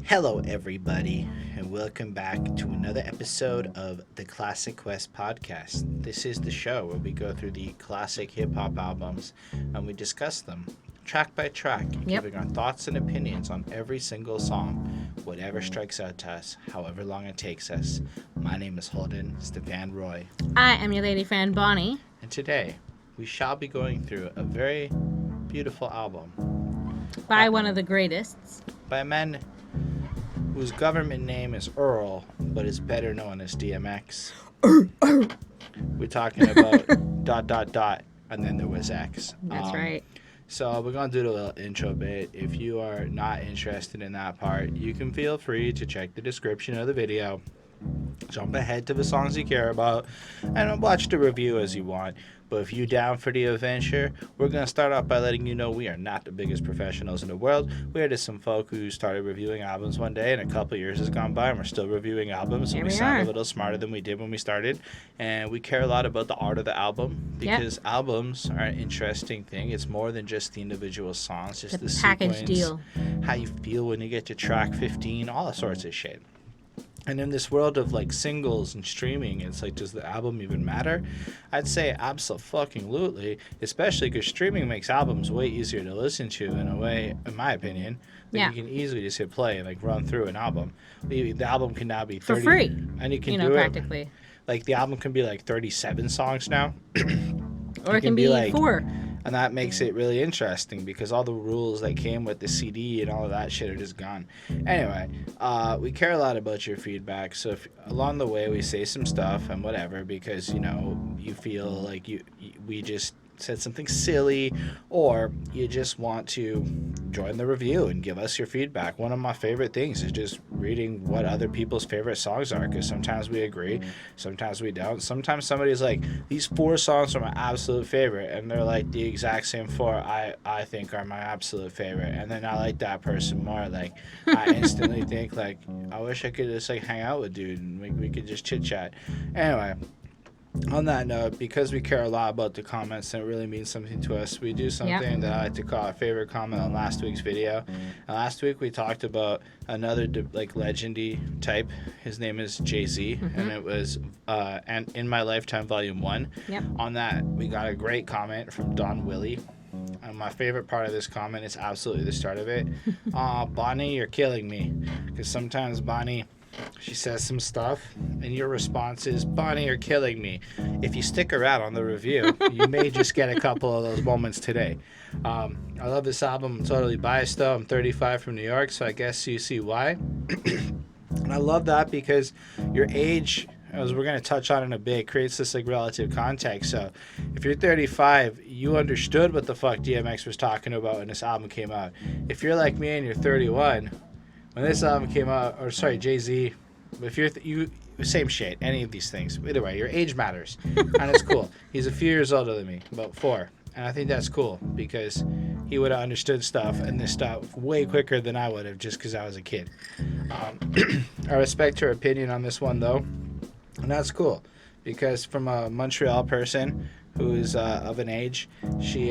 Hello, everybody, and welcome back to another episode of the Classic Quest podcast. This is the show where we go through the classic hip hop albums and we discuss them track by track, giving our thoughts and opinions on every single song, whatever strikes out to us, however long it takes us. My name is Holden Stephan Roy. I am your lady friend, Bonnie. And today, we shall be going through a very beautiful album By one of the greatest. by a man whose government name is Earl, but is better known as DMX. We're talking about ... and then there was X. That's right. So we're going to do a little intro bit. If you are not interested in that part, you can feel free to check the description of the video. Jump ahead to the songs you care about and watch the review as you want. But if you're down for the adventure, we're going to start off by letting you know we are not the biggest professionals in the world. We are just some folk who started reviewing albums one day, and a couple of years has gone by, and we're still reviewing albums. And we sound a little smarter than we did when we started. And we care a lot about the art of the album, because albums are an interesting thing. It's more than just the individual songs, just the package sequence, deal. how you feel when you get to track 15, all sorts of shit. And in this world of like singles and streaming, it's like, does the album even matter? I'd say absolutely, especially because streaming makes albums way easier to listen to in a way, in my opinion. Like you can easily just hit play and like run through an album. The album can now be 30, for free, and you can do practically. It. Like the album can be like 37 songs now, or it can be like 4. And that makes it really interesting because all the rules that came with the CD and all of that shit are just gone. Anyway, we care a lot about your feedback. So if along the way we say some stuff and whatever because, you know, you feel like we just said something silly or you just want to join the review and give us your feedback. One of my favorite things is just reading what other people's favorite songs are because sometimes we agree, sometimes we don't. Sometimes somebody's like, these 4 songs are my absolute favorite, and they're like the exact same 4 I think are my absolute favorite, and then I like that person more. Like I instantly think like, I wish I could just like hang out with dude and we could just chit chat. Anyway, on that note, because we care a lot about the comments and it really means something to us, we do something that I like to call a favorite comment on last week's video. And last week we talked about another like legendy type. His name is Jay-Z, and it was and In My Lifetime Volume 1. On that, we got a great comment from Don Willie. And my favorite part of this comment is absolutely the start of it. Bonnie, you're killing me. Because sometimes Bonnie, she says some stuff, and your response is, Bonnie, you're killing me. If you stick around on the review, you may just get a couple of those moments today. I love this album. I'm totally biased, though. I'm 35 from New York, so I guess you see why. And I love that because your age, as we're going to touch on in a bit, creates this like relative context. So if you're 35, you understood what the fuck DMX was talking about when this album came out. If you're like me and you're 31... when this album came out, or sorry, Jay-Z, if you're same shit, any of these things. Either way, your age matters, and it's cool. He's a few years older than me, about 4, and I think that's cool because he would have understood stuff and this stuff way quicker than I would have just because I was a kid. I respect her opinion on this one, though, and that's cool because from a Montreal person who's of an age, she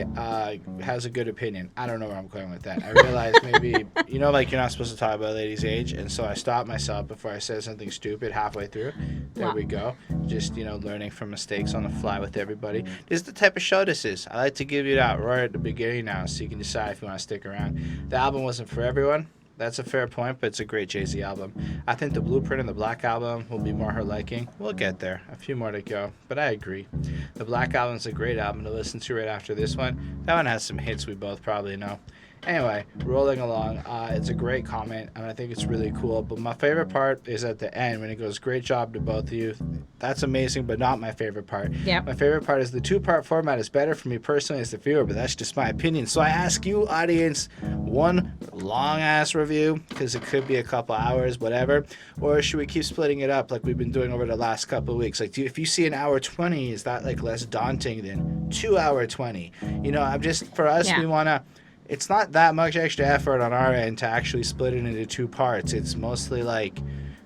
has a good opinion. I don't know where I'm going with that. I realized maybe, you know, like you're not supposed to talk about a lady's age, and so I stopped myself before I said something stupid halfway through. There we go. Just, you know, learning from mistakes on the fly with everybody. This is the type of show this is. I like to give you that right at the beginning now so you can decide if you want to stick around. The album wasn't for everyone. That's a fair point, but it's a great Jay-Z album. I think the Blueprint and the Black Album will be more her liking. We'll get there. A few more to go, but I agree. The Black Album's a great album to listen to right after this one. That one has some hits we both probably know. Anyway, rolling along, it's a great comment, and I think it's really cool. But my favorite part is at the end when it goes, great job to both of you. That's amazing, but not my favorite part. My favorite part is the 2-part format is better for me personally as the viewer, but that's just my opinion. So I ask you, audience, one long-ass review, because it could be a couple hours, whatever, or should we keep splitting it up like we've been doing over the last couple of weeks? Like, if you see an hour 20, is that like less daunting than 2 hour 20? You know, I'm just, for us, we want to... It's not that much extra effort on our end to actually split it into 2 parts. It's mostly like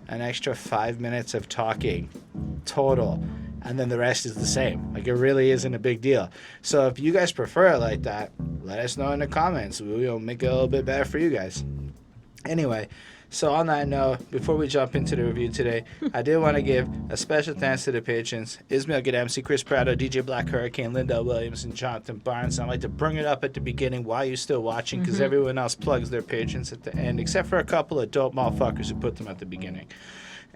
an extra 5 minutes of talking total, and then the rest is the same. Like, it really isn't a big deal. So if you guys prefer it like that, let us know in the comments. We'll make it a little bit better for you guys. Anyway, so on that note, before we jump into the review today, I did want to give a special thanks to the patrons: Ismail Gadamsi, Chris Prado, DJ Black Hurricane, Linda Williams, and Jonathan Barnes. I'd like to bring it up at the beginning while you're still watching, because everyone else plugs their patrons at the end, except for a couple of dope motherfuckers who put them at the beginning.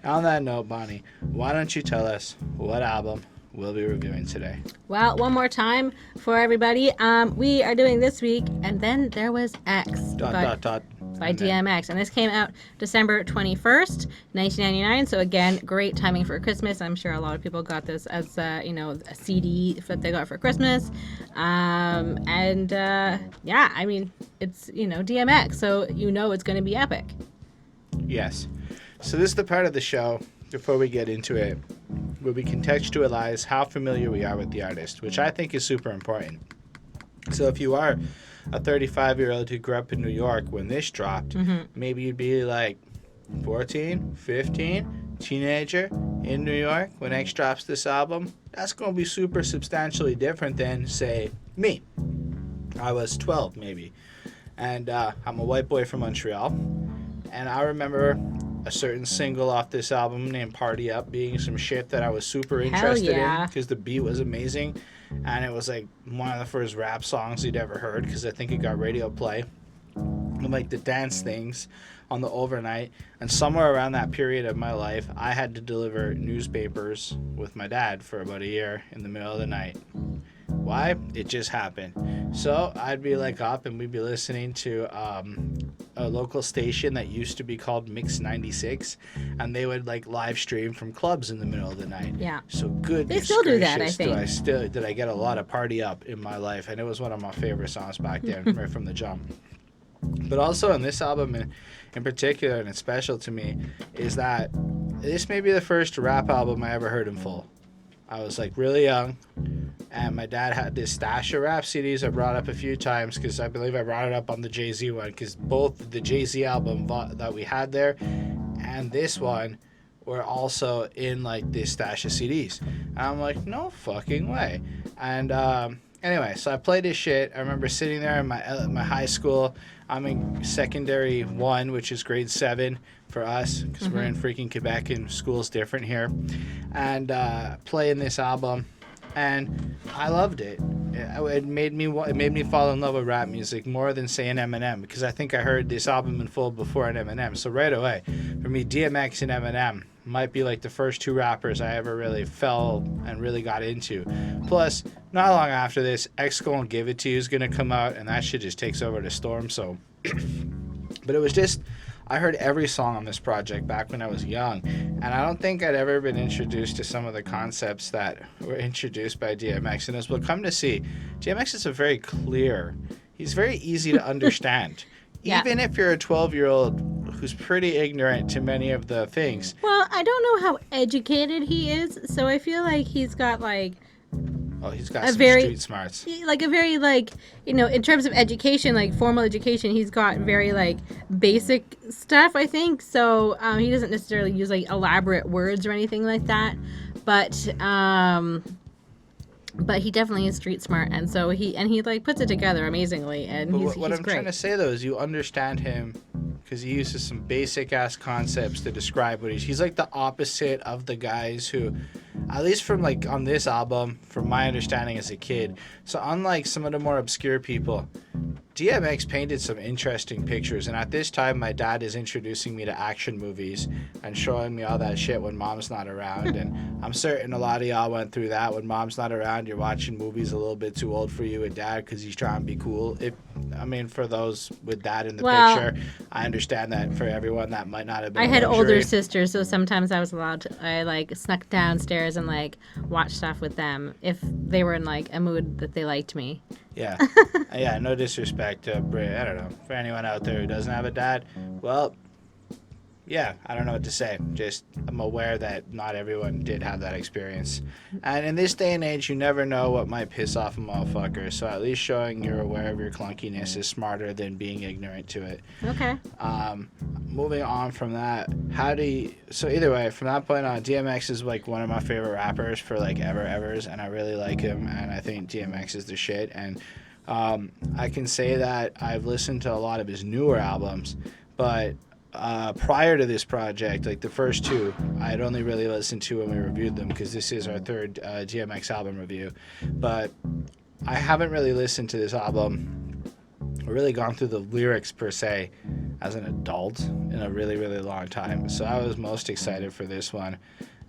On that note, Bonnie, why don't you tell us what album we'll be reviewing today? Well, one more time for everybody. We are doing this week, and then there was X by DMX. And this came out December 21st, 1999. So again, great timing for Christmas. I'm sure a lot of people got this as, a CD that they got for Christmas. Yeah, I mean, it's, DMX. So it's going to be epic. Yes. So this is the part of the show, before we get into it, where we contextualize how familiar we are with the artist, which I think is super important. So if you are a 35-year-old who grew up in New York when this dropped, maybe you'd be like 14, 15, teenager in New York when X drops this album. That's going to be super substantially different than, say, me. I was 12 maybe, and I'm a white boy from Montreal, and I remember a certain single off this album named Party Up being some shit that I was super interested in, because the beat was amazing, and it was like one of the first rap songs you'd ever heard, because I think it got radio play, and like the dance things on the overnight. And somewhere around that period of my life, I had to deliver newspapers with my dad for about a year in the middle of the night. Why? It just happened. So I'd be like up, and we'd be listening to a local station that used to be called Mix 96, and they would like live stream from clubs in the middle of the night. Yeah. So goodness they still do that, I gracious, think. did I get a lot of Party Up in my life, and it was one of my favorite songs back then, right from the jump. But also in this album in particular, and it's special to me, is that this may be the first rap album I ever heard in full. I was like really young, and my dad had this stash of rap CDs I brought up a few times, because I believe I brought it up on the Jay-Z one, because both the Jay-Z album that we had there and this one were also in like this stash of CDs. And I'm like, no fucking way. And anyway, so I played this shit. I remember sitting there in my high school. I'm in secondary 1, which is grade 7 for us, because we're in freaking Quebec and school's different here, and playing this album, and I loved it. It made me fall in love with rap music more than, say, an Eminem, because I think I heard this album in full before an Eminem. So right away, for me, DMX and Eminem might be like the first two rappers I ever really fell and really got into. Plus, not long after this, X Gon' Give It To You is going to come out, and that shit just takes over the storm. So, but it was just, I heard every song on this project back when I was young, and I don't think I'd ever been introduced to some of the concepts that were introduced by DMX. And as we'll come to see, DMX is he's very easy to understand. Yeah. Even if you're a 12-year-old who's pretty ignorant to many of the things. Well, I don't know how educated he is, so I feel like he's got like... Oh, he's got some street smarts. Like a very, like, in terms of education, like formal education, he's got very, like, basic stuff, I think. So he doesn't necessarily use, like, elaborate words or anything like that. But he definitely is street smart, and so he like puts it together amazingly, and but he's what I'm great. trying to say though is you understand him because he uses some basic ass concepts to describe what he's like the opposite of the guys who, at least from like on this album, from my understanding as a kid. So unlike some of the more obscure people, DMX painted some interesting pictures, and at this time my dad is introducing me to action movies and showing me all that shit when mom's not around, and I'm certain a lot of y'all went through that. When mom's not around, you're watching movies a little bit too old for you with dad because he's trying to be cool. For those with dad in the picture, I understand that for everyone that might not have been. I had older sisters, so sometimes I was allowed to, I like snuck downstairs and like watch stuff with them if they were in like a mood that they liked me. Yeah. Yeah, no disrespect to, I don't know, for anyone out there who doesn't have a dad. Well, yeah, I don't know what to say. Just, I'm aware that not everyone did have that experience. And in this day and age, you never know what might piss off a motherfucker. So at least showing you're aware of your clunkiness is smarter than being ignorant to it. Okay. Moving on from that, so either way, from that point on, DMX is like one of my favorite rappers for like evers, and I really like him, and I think DMX is the shit. And I can say that I've listened to a lot of his newer albums, but prior to this project, like the first two, I had only really listened to when we reviewed them because this is our third DMX album review. But I haven't really listened to this album or really gone through the lyrics per se as an adult in a really, really long time. So I was most excited for this one.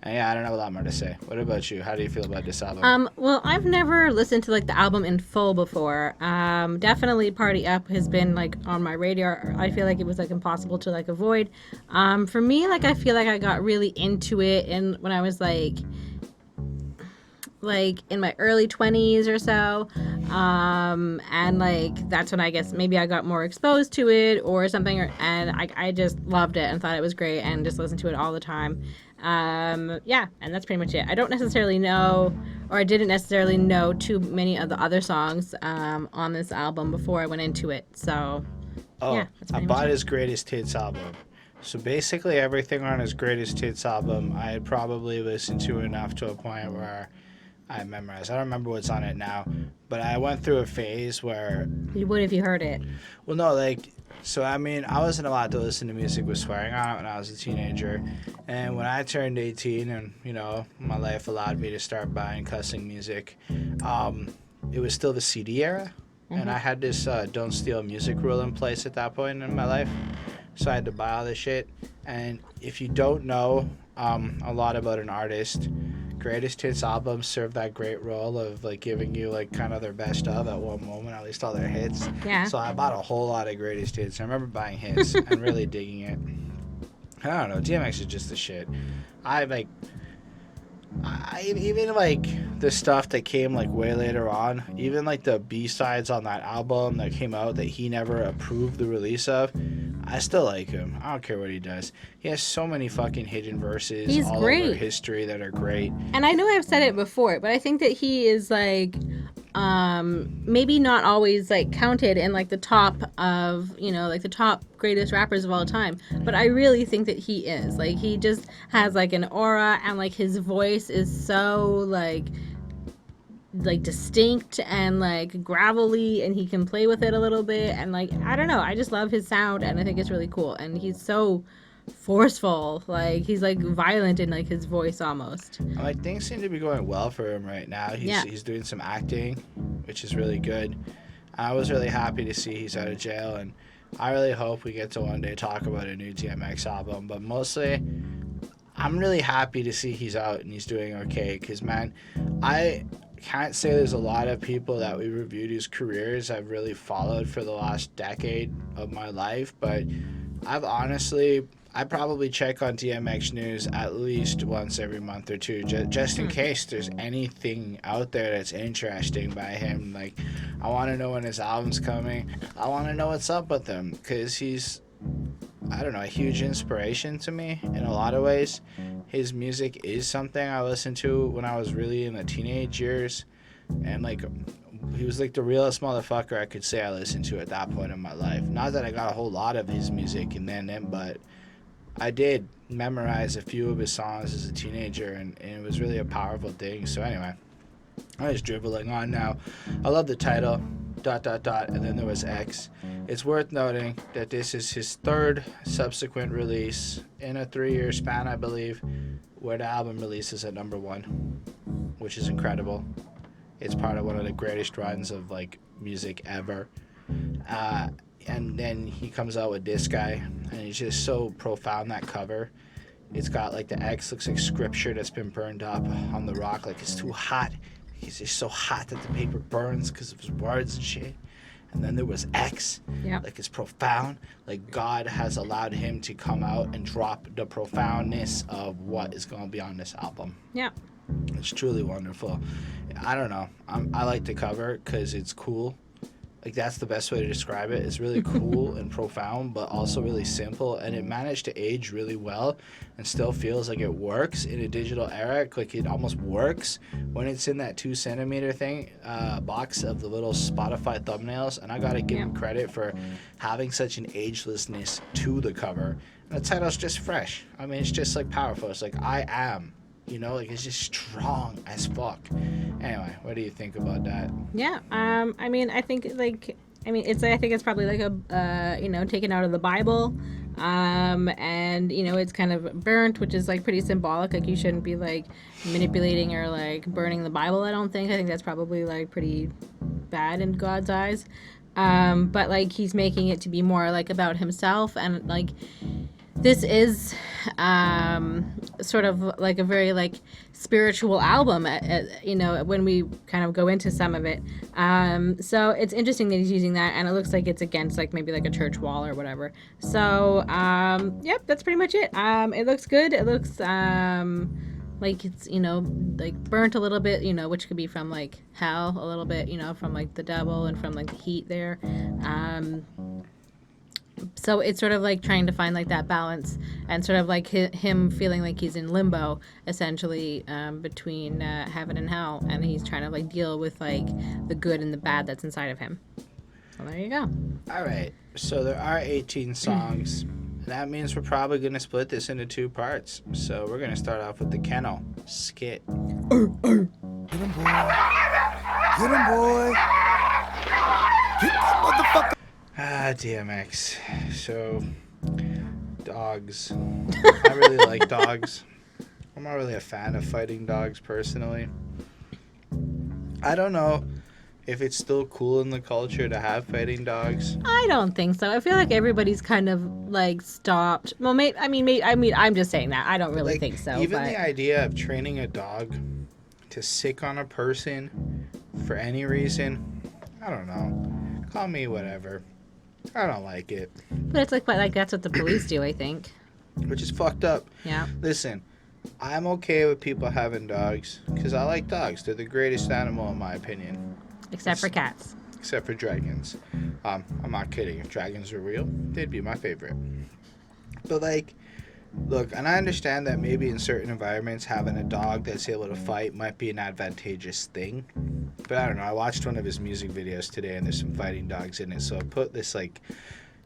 And yeah, I don't have a lot more to say. What about you? How do you feel about this album? Well, I've never listened to like the album in full before. Definitely Party Up has been like on my radar. I feel like it was like impossible to like avoid. For me, like I feel like I got really into it and when I was like in my early 20s or so, and like that's when I guess maybe I got more exposed to it or something, and I just loved it and thought it was great and just listened to it all the time. Yeah, and that's pretty much it. I don't necessarily know, or I didn't necessarily know too many of the other songs on this album before I went into it. So yeah, that's I bought his greatest hits album. So basically everything on his greatest hits album I had probably listened to enough to a point where I memorized. I don't remember what's on it now, but I went through a phase where... You would if you heard it. Well, no, like... So, I mean, I wasn't allowed to listen to music with swearing on it when I was a teenager. And when I turned 18 and, you know, my life allowed me to start buying cussing music, it was still the CD era. Mm-hmm. And I had this don't steal music rule in place at that point in my life. So I had to buy all this shit. And if you don't know a lot about an artist... Greatest hits albums serve that great role of like giving you like kind of their best of at one moment, at least all their hits. Yeah. So I bought a whole lot of greatest hits. I remember buying hits and really digging it. I don't know. DMX is just the shit. I even like the stuff that came like way later on, even like the B-sides on that album that came out that he never approved the release of, I still like him. I don't care what he does. He has so many fucking hidden verses He's all great. over history that are great. And I know I've said it before, but I think that he is like maybe not always like counted in like the top of, you know, like the top greatest rappers of all time, but I really think that he is. Like he just has like an aura and like his voice is so like distinct and like gravelly, and he can play with it a little bit, and like I don't know, I just love his sound and I think it's really cool, and he's so forceful, like he's like violent in like his voice almost. Like things seem to be going well for him right now. He's doing some acting, which is really good. I was really happy to see he's out of jail, and I really hope we get to one day talk about a new DMX album, but mostly I'm really happy to see he's out and he's doing okay, because man, I can't say there's a lot of people that we reviewed whose careers I've really followed for the last decade of my life, but I probably check on DMX news at least once every month or two, just in case there's anything out there that's interesting by him. Like, I want to know when his album's coming. I want to know what's up with him, because he's, I don't know, a huge inspiration to me in a lot of ways. His music is something I listened to when I was really in the teenage years, and like he was like the realest motherfucker I could say I listened to at that point in my life. Not that I got a whole lot of his music and then, but I did memorize a few of his songs as a teenager, and it was really a powerful thing. So anyway, I'm just dribbling on now. I love the title, ... and then there was X. It's worth noting that this is his third subsequent release in a 3-year span, I believe, where the album releases at number 1, which is incredible. It's part of one of the greatest runs of like music ever. And then he comes out with this guy, and he's just so profound, that cover. It's got like the X looks like scripture that's been burned up on the rock, like it's too hot. He's just so hot that the paper burns because of his words and shit. And then there was X. Yeah. Like it's profound. Like God has allowed him to come out and drop the profoundness of what is going to be on this album. Yeah. It's truly wonderful. I don't know. I like the cover because it's cool. Like that's the best way to describe it. It's really cool and profound, but also really simple, and it managed to age really well and still feels like it works in a digital era. Like it almost works when it's in that 2 centimeter thing box of the little Spotify thumbnails, and I gotta give him credit for having such an agelessness to the cover. And the title's just fresh. I mean, it's just like powerful. It's like I am. You know, like it's just strong as fuck. Anyway, what do you think about that? Yeah. I mean, I think it's probably like a, taken out of the Bible. And it's kind of burnt, which is like pretty symbolic. Like you shouldn't be like manipulating or like burning the Bible. I don't think. I think that's probably like pretty bad in God's eyes. But like he's making it to be more like about himself, and like this is sort of like a very like spiritual album, when we kind of go into some of it. So it's interesting that he's using that, and it looks like it's against like maybe like a church wall or whatever. So yep, that's pretty much it. It looks good. It looks like it's like burnt a little bit, which could be from like hell a little bit, from like the devil and from like the heat there. So it's sort of like trying to find like that balance, and sort of like him feeling like he's in limbo essentially, between heaven and hell, and he's trying to like deal with like the good and the bad that's inside of him. So there you go. All right, so there are 18 songs. That means we're probably going to split this into 2 parts. So we're going to start off with the Kennel, Skit. Get him, boy. Get him, boy. Get that motherfucker. DMX. So, dogs. I really like dogs. I'm not really a fan of fighting dogs, personally. I don't know if it's still cool in the culture to have fighting dogs. I don't think so. I feel like everybody's kind of like stopped. Well, I'm just saying that. I don't really think so. Even the idea of training a dog to sick on a person for any reason, I don't know. Call me whatever. I don't like it. But it's like that's what the police do, I think. Which is fucked up. Yeah. Listen, I'm okay with people having dogs because I like dogs. They're the greatest animal in my opinion. Except for cats. Except for dragons. I'm not kidding. If dragons were real, they'd be my favorite. But like, look, and I understand that maybe in certain environments having a dog that's able to fight might be an advantageous thing. But I don't know. I watched one of his music videos today, and there's some fighting dogs in it. So I put this like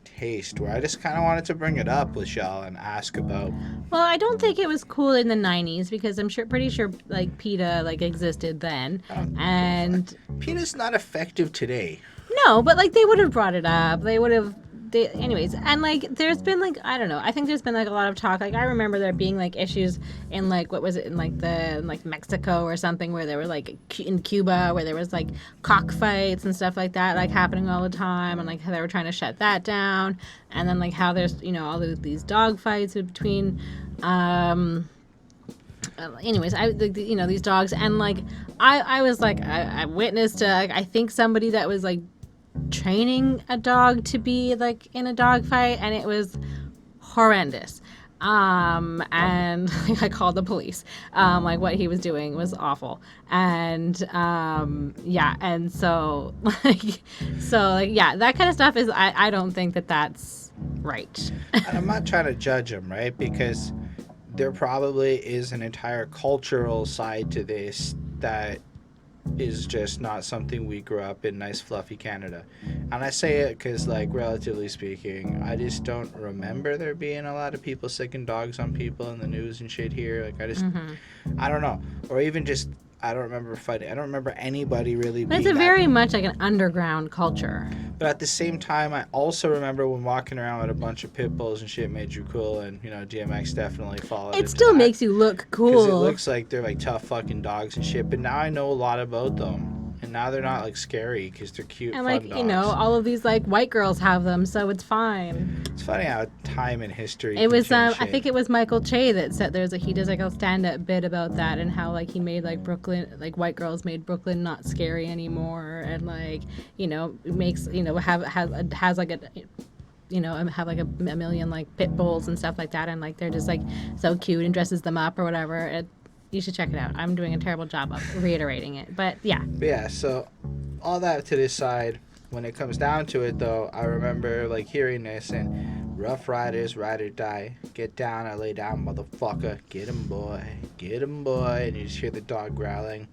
taste where I just kind of wanted to bring it up with y'all and ask about. Well, I don't think it was cool in the 90s because I'm pretty sure like PETA like existed then, and PETA's not effective today. No, but like they would have brought it up. They would have. Anyways, and like there's been like I don't know. I think there's been like a lot of talk. Like I remember there being like issues in like what was it in like Mexico or something where there were like in Cuba where there was like cockfights and stuff like that like happening all the time, and like how they were trying to shut that down, and then like how there's all these dog fights between. Anyways, these dogs, and like I was like I witnessed I think somebody that was like training a dog to be like in a dog fight, and it was horrendous. And I called the police. Like what he was doing was awful. And yeah, and so yeah, that kind of stuff is I don't think that's right. And I'm not trying to judge him, right? Because there probably is an entire cultural side to this that is just not something we grew up in nice fluffy Canada. And I say it because, like, relatively speaking, I just don't remember there being a lot of people sicking dogs on people in the news and shit here. Like, I just I don't know. Or even just I don't remember fighting. I don't remember anybody really being. It's a very much like an underground culture. But at the same time, I also remember when walking around with a bunch of pit bulls and shit made you cool, and DMX definitely followed. It still makes you look cool. Because it looks like they're like tough fucking dogs and shit. But now I know a lot about them. And now they're not like scary because they're cute, and fun like dogs. all of these like white girls have them, so it's fine. It's funny how time and history. It was I think it was Michael Che that said he does like a stand-up bit about that and how like he made like Brooklyn, like white girls made Brooklyn not scary anymore, and like makes has like a have like a million like pit bulls and stuff like that, and like they're just like so cute and dresses them up or whatever. You should check it out. I'm doing a terrible job of reiterating it, but yeah. Yeah, so all that to this side, when it comes down to it, though, I remember like hearing this and Rough Riders, ride or die, get down or lay down, motherfucker, get him, boy, and you just hear the dog growling,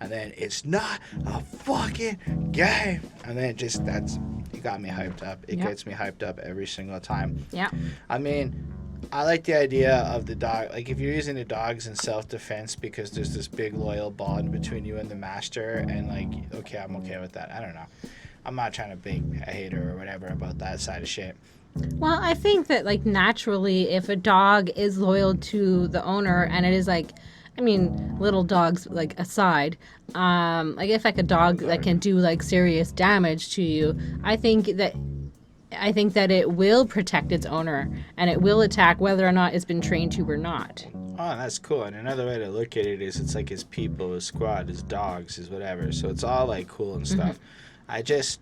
and then it's not a fucking game, and then it got me hyped up. It gets me hyped up every single time. Yeah. I mean, I like the idea of the dog. Like, if you're using the dogs in self-defense because there's this big loyal bond between you and the master, and like, okay, I'm okay with that. I don't know. I'm not trying to be a hater or whatever about that side of shit. Well, I think that, like, naturally, if a dog is loyal to the owner, and it is like, I mean, little dogs, like, aside, like, if, like, a dog that can do, like, serious damage to you, I think that it will protect its owner, and it will attack whether or not it's been trained to or not. Oh, that's cool. And another way to look at it is it's like his people, his squad, his dogs, his whatever. So it's all like cool and stuff. I just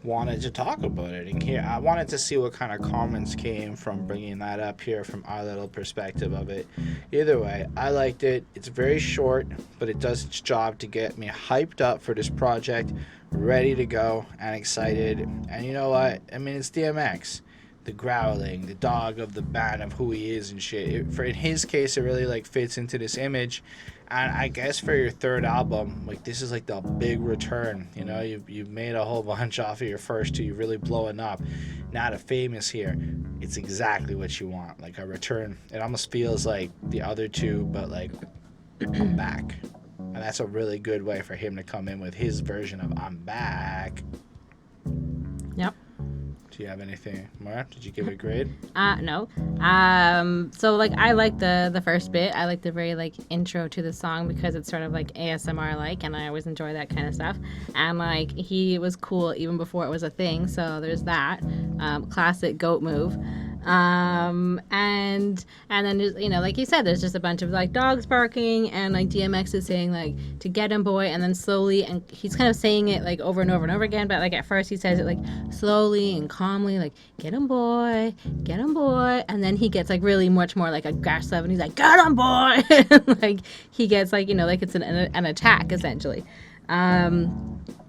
wanted to talk about it and here I wanted to see what kind of comments came from bringing that up here from our little perspective of it. Either way, I liked it. It's very short, but it does its job to get me hyped up for this project, ready to go and excited. And you know what? I mean, it's DMX. The growling, the dog of the band of who he is and shit. In his case, it really like fits into this image. And I guess for your third album, like this is like the big return. You know, you've made a whole bunch off of your first two. You're really blowing up. Now the fame is here. It's exactly what you want. Like a return. It almost feels like the other two, but like I'm back. And that's a really good way for him to come in with his version of I'm back. Yep. Do you have anything more? Did you give it a grade? No. So like I like the first bit. I like the very like intro to the song because it's sort of like ASMR like, and I always enjoy that kind of stuff. And like he was cool even before it was a thing. So there's that classic goat move. And then just, you know, like you said, there's just a bunch of like dogs barking, and like DMX is saying like to get him boy, and then slowly, and he's kind of saying it like over and over and over again, but like at first he says it like slowly and calmly, like get him boy, and then he gets like really much more like aggressive, and he's like get him boy. Like he gets like, you know, like it's an attack essentially.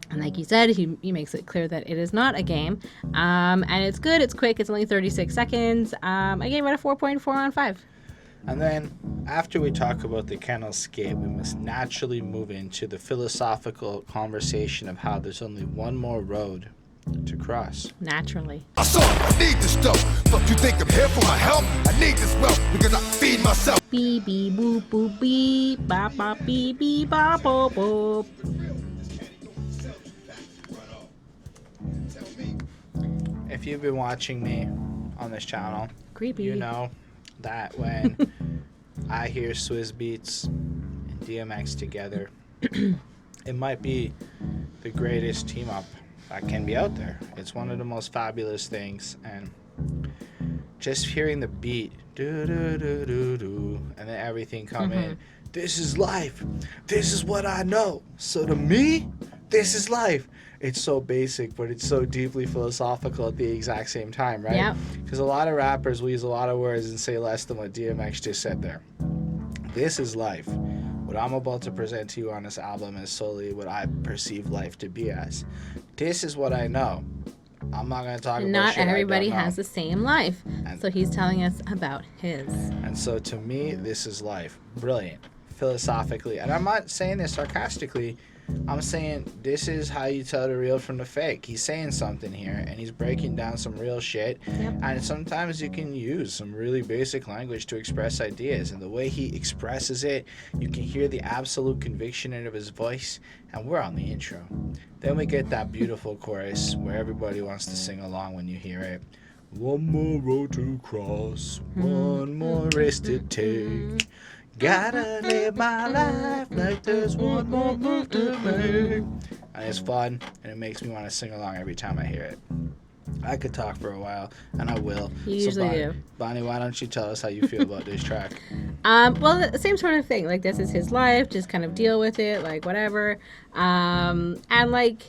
And like you said, he makes it clear that it is not a game. And it's good. It's quick. It's only 36 seconds. I gave it a 4.4 on 5. And then after we talk about the Kennel Skit, we must naturally move into the philosophical conversation of how there's only one more road to cross. Naturally. I need this stuff. Fuck you think I'm here for my help? I need this wealth because I feed myself. Beep beep boop boop beep bop bop beep beep bop boop boop. If you've been watching me on this channel, Creepy. you know that when I hear Swizz Beatz and DMX together, it might be the greatest team up that can be out there. It's one of the most fabulous things, and just hearing the beat, do do do do do, and then everything come in. This is life. This is what I know. So to me, this is life. It's so basic, but it's so deeply philosophical at the exact same time, right? Yep. Because a lot of rappers will use a lot of words and say less than what DMX just said there. This is life. What I'm about to present to you on this album is solely what I perceive life to be as. This is what I know. I'm not going to talk about Not shit everybody I don't know. has the same life. So he's telling us about his. And so to me, this is life. Brilliant. Philosophically. And I'm not saying this sarcastically. I'm saying this is how you tell the real from the fake. He's saying something here, and he's breaking down some real shit. Yep. And sometimes you can use some really basic language to express ideas. And the way he expresses it, you can hear the absolute conviction in his voice. And we're on the intro. Then we get that beautiful chorus where everybody wants to sing along when you hear it. One more road to cross, one more risk to take. Gotta live my life like there's one more move to make. And it's fun, and it makes me want to sing along every time I hear it. I could talk for a while, and I will. You usually do. Bonnie, why don't you tell us how you feel about this track? Well, the same sort of thing. Like, this is his life. Just kind of deal with it, like, whatever. And, like,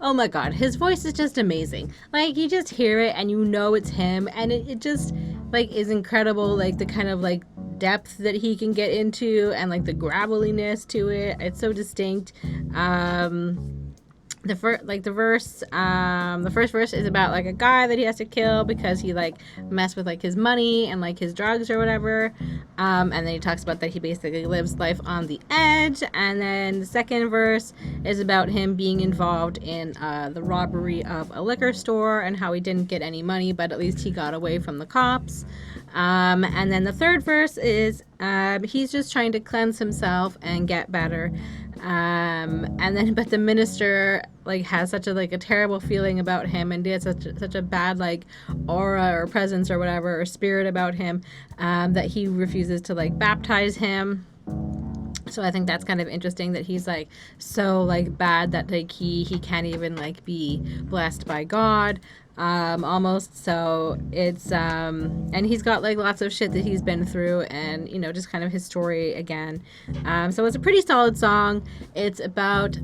oh my God, his voice is just amazing. Like, you just hear it, and you know it's him. And it just, like, is incredible. Like, the kind of, like, depth that he can get into, and like the graveliness to it. It's so distinct. The first verse is about like a guy that he has to kill because he like messed with like his money and like his drugs or whatever. And then he talks about that he basically lives life on the edge. And then the second verse is about him being involved in the robbery of a liquor store and how he didn't get any money, but at least he got away from the cops. And then the third verse is he's just trying to cleanse himself and get better. And then, but the minister like has such a terrible feeling about him, and he has such a bad like aura or presence or whatever or spirit about him, that he refuses to like baptize him. So I think that's kind of interesting that he's like so like bad that like he can't even like be blessed by God, almost. So it's and he's got like lots of shit that he's been through, and you know, just kind of his story again. So it's a pretty solid song. It's about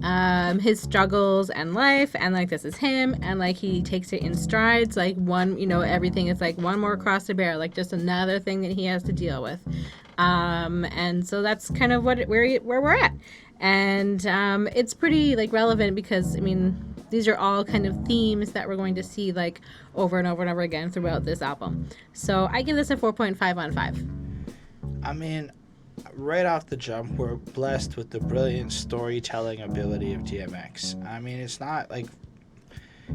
his struggles and life, and like this is him, and like he takes it in strides, like one, you know, everything is like one more cross to bear, like just another thing that he has to deal with. And so that's kind of where we're at, and it's pretty like relevant because I mean these are all kind of themes that we're going to see like over and over and over again throughout this album. So I give this a 4.5 on 5. I mean, right off the jump, we're blessed with the brilliant storytelling ability of DMX. I mean, it's not like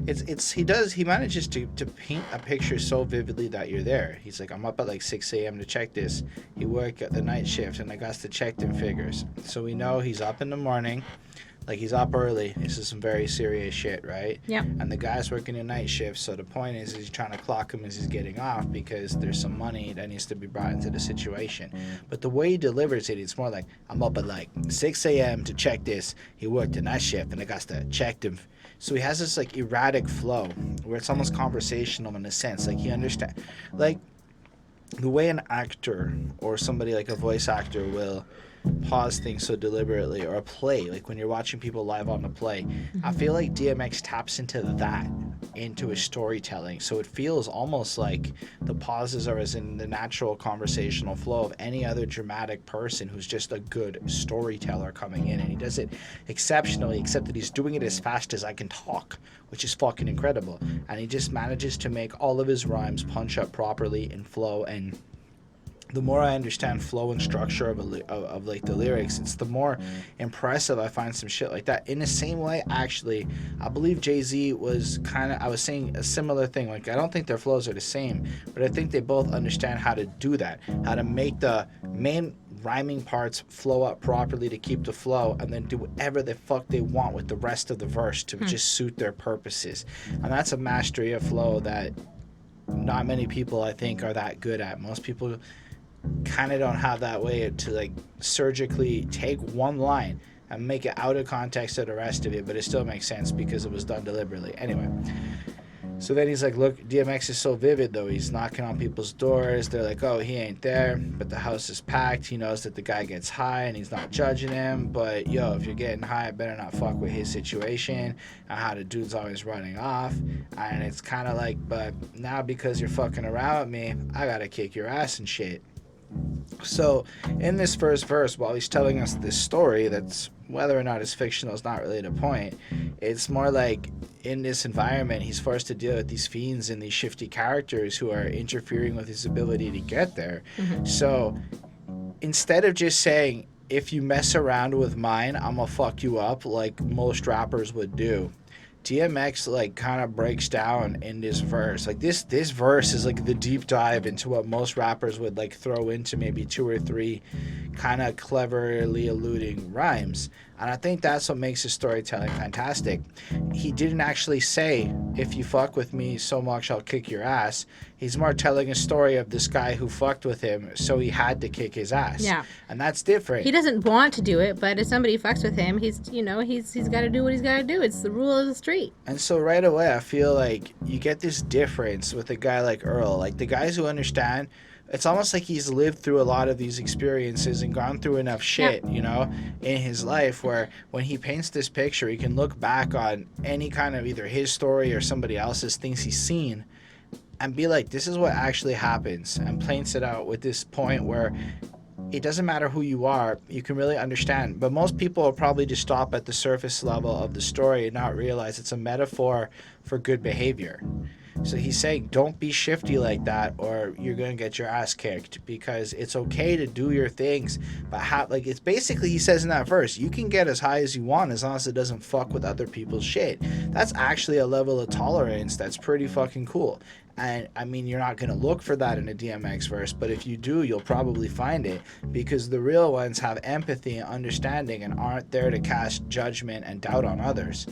he manages to paint a picture so vividly that you're there. He's like, I'm up at like 6 a.m. to check this. He work at the night shift, and I got to check them figures. So we know he's up in the morning, like he's up early. This is some very serious shit, right? Yeah. And the guy's working a night shift, so the point is he's trying to clock him as he's getting off because there's some money that needs to be brought into the situation. But the way he delivers it, it's more like, I'm up at like 6 a.m. to check this. He worked a night shift, and I got to check them. So he has this like erratic flow where it's almost conversational in a sense. Like he understands, like the way an actor or somebody like a voice actor will pause things so deliberately, or a play, like when you're watching people live on the play. I feel like DMX taps into that, into his storytelling, so it feels almost like the pauses are as in the natural conversational flow of any other dramatic person who's just a good storyteller coming in, and he does it exceptionally, except that he's doing it as fast as I can talk, which is fucking incredible. And he just manages to make all of his rhymes punch up properly in flow. And the more I understand flow and structure of like the lyrics, it's the more impressive I find some shit like that. In the same way, actually, I believe Jay-Z was I was saying a similar thing. Like, I don't think their flows are the same, but I think they both understand how to do that, how to make the main rhyming parts flow up properly to keep the flow, and then do whatever the fuck they want with the rest of the verse to just suit their purposes. And that's a mastery of flow that not many people, I think, are that good at. Most people kind of don't have that way to like surgically take one line and make it out of context of the rest of it, but it still makes sense because it was done deliberately. Anyway, so then he's like, look, DMX is so vivid though. He's knocking on people's doors. They're like, oh, he ain't there, but the house is packed. He knows that the guy gets high and he's not judging him, but yo, if you're getting high, better not fuck with his situation, and how the dude's always running off. And it's kind of like, but now because you're fucking around with me, I gotta kick your ass and shit. So in this first verse, while he's telling us this story that's, whether or not it's fictional is not really the point, it's more like in this environment he's forced to deal with these fiends and these shifty characters who are interfering with his ability to get there. So instead of just saying, if you mess around with mine, I'm gonna fuck you up, like most rappers would do, DMX like kind of breaks down in this verse. Like this verse is like the deep dive into what most rappers would like throw into maybe 2 or 3 kind of cleverly alluding rhymes. And I think that's what makes his storytelling fantastic. He didn't actually say, if you fuck with me so much, I'll kick your ass. He's more telling a story of this guy who fucked with him, so he had to kick his ass. Yeah. And that's different. He doesn't want to do it, but if somebody fucks with him, he's got to do what he's got to do. It's the rule of the street. And so right away, I feel like you get this difference with a guy like Earl. Like the guys who understand, it's almost like he's lived through a lot of these experiences and gone through enough shit, you know, in his life where when he paints this picture, he can look back on any kind of either his story or somebody else's things he's seen and be like, this is what actually happens, and paints it out with this point where it doesn't matter who you are, you can really understand. But most people will probably just stop at the surface level of the story and not realize it's a metaphor for good behavior. So he's saying, don't be shifty like that or you're going to get your ass kicked, because it's okay to do your things. But like it's basically, he says in that verse, you can get as high as you want as long as it doesn't fuck with other people's shit. That's actually a level of tolerance that's pretty fucking cool. And I mean, you're not going to look for that in a DMX verse, but if you do, you'll probably find it, because the real ones have empathy and understanding and aren't there to cast judgment and doubt on others.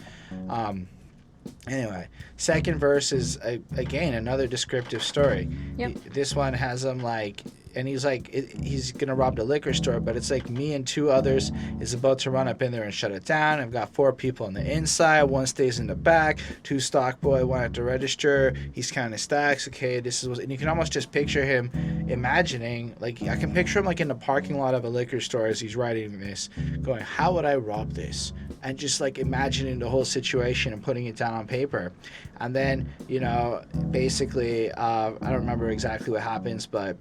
Anyway, second verse is, again, another descriptive story. Yep. This one has him like, and he's like, he's going to rob the liquor store, but it's like me and 2 others is about to run up in there and shut it down. I've got 4 people on the inside. 1 stays in the back. 2 stock boy, 1 at the register. He's counting stacks. Okay, this is what, and you can almost just picture him imagining, like, I can picture him like in the parking lot of a liquor store as he's writing this, going, how would I rob this? And just like imagining the whole situation and putting it down on paper. And then, you know, basically, I don't remember exactly what happens, but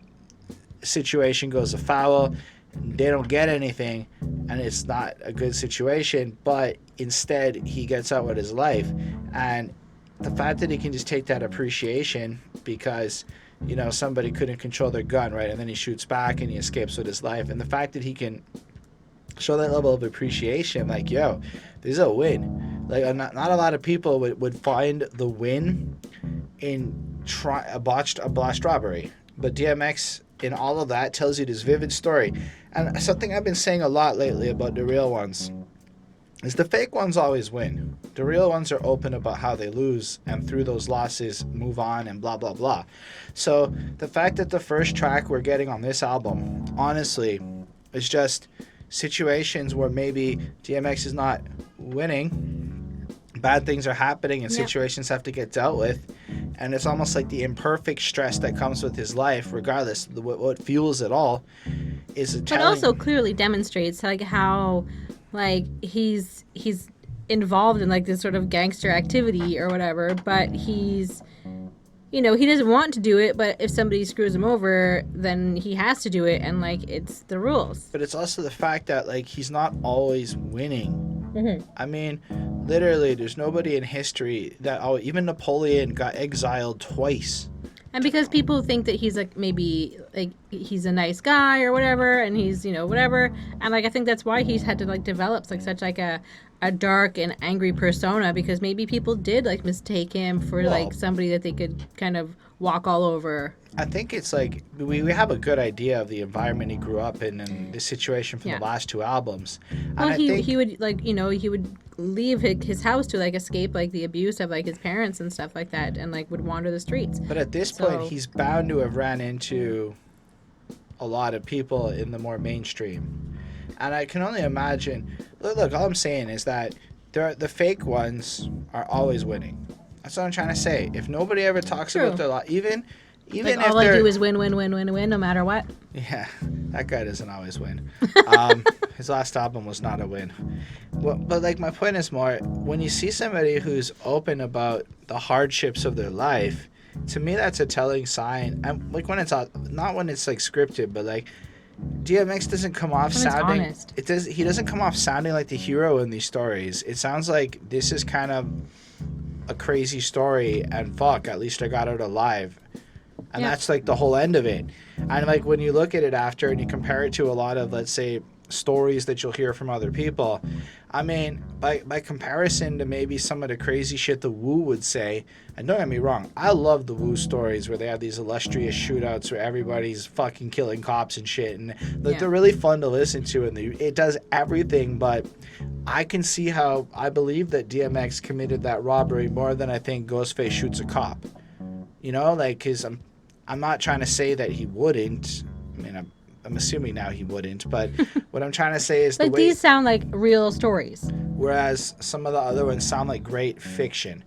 situation goes afoul. They don't get anything, and it's not a good situation, but instead he gets out with his life. And the fact that he can just take that appreciation because, you know, somebody couldn't control their gun, right? And then he shoots back and he escapes with his life. And the fact that he can show that level of appreciation, like, yo, this is a win. Like, not a lot of people would find the win in a botched robbery, but DMX in all of that tells you this vivid story. And something I've been saying a lot lately about the real ones is the fake ones always win. The real ones are open about how they lose, and through those losses move on and blah blah blah. So the fact that the first track we're getting on this album, honestly, is just situations where maybe DMX is not winning, bad things are happening, and situations have to get dealt with, and it's almost like the imperfect stress that comes with his life, regardless of what fuels it all, is a but also clearly demonstrates like how like he's involved in like this sort of gangster activity or whatever, but he's, you know, he doesn't want to do it, but if somebody screws him over, then he has to do it, and like it's the rules. But it's also the fact that like he's not always winning. Mm-hmm. I mean, literally, there's nobody in history that, even Napoleon got exiled twice. And because people think that he's like maybe like he's a nice guy or whatever, and he's, you know, whatever, and like I think that's why he's had to like develop like such like a dark and angry persona, because maybe people did like mistake him for like somebody that they could kind of walk all over. I think it's like we have a good idea of the environment he grew up in and the situation from the last 2 albums. Well, and he would like, you know, he would leave his house to like escape like the abuse of like his parents and stuff like that, and like would wander the streets. But at this point, he's bound to have ran into a lot of people in the more mainstream. And I can only imagine. Look, all I'm saying is that the fake ones are always winning. That's what I'm trying to say. If nobody ever talks about their life, even like if all I do is win, no matter what. Yeah, that guy doesn't always win. His last album was not a win. Well, but like my point is more, when you see somebody who's open about the hardships of their life, to me that's a telling sign. And like when it's not when it's like scripted, but like DMX doesn't come off sounding. He doesn't come off sounding like the hero in these stories. It sounds like this is kind of a crazy story, and fuck, at least I got out alive. And that's like the whole end of it. And like when you look at it after and you compare it to a lot of, let's say, stories that you'll hear from other people, I mean, by comparison to maybe some of the crazy shit the Wu would say, and don't get me wrong, I love the Wu stories where they have these illustrious shootouts where everybody's fucking killing cops and shit, and like they're really fun to listen to, and it does everything, but I can see how I believe that DMX committed that robbery more than I think Ghostface shoots a cop. You know, like, because I'm not trying to say that he wouldn't. I mean, I'm assuming now he wouldn't, but what I'm trying to say is like these sound like real stories. Whereas some of the other ones sound like great fiction,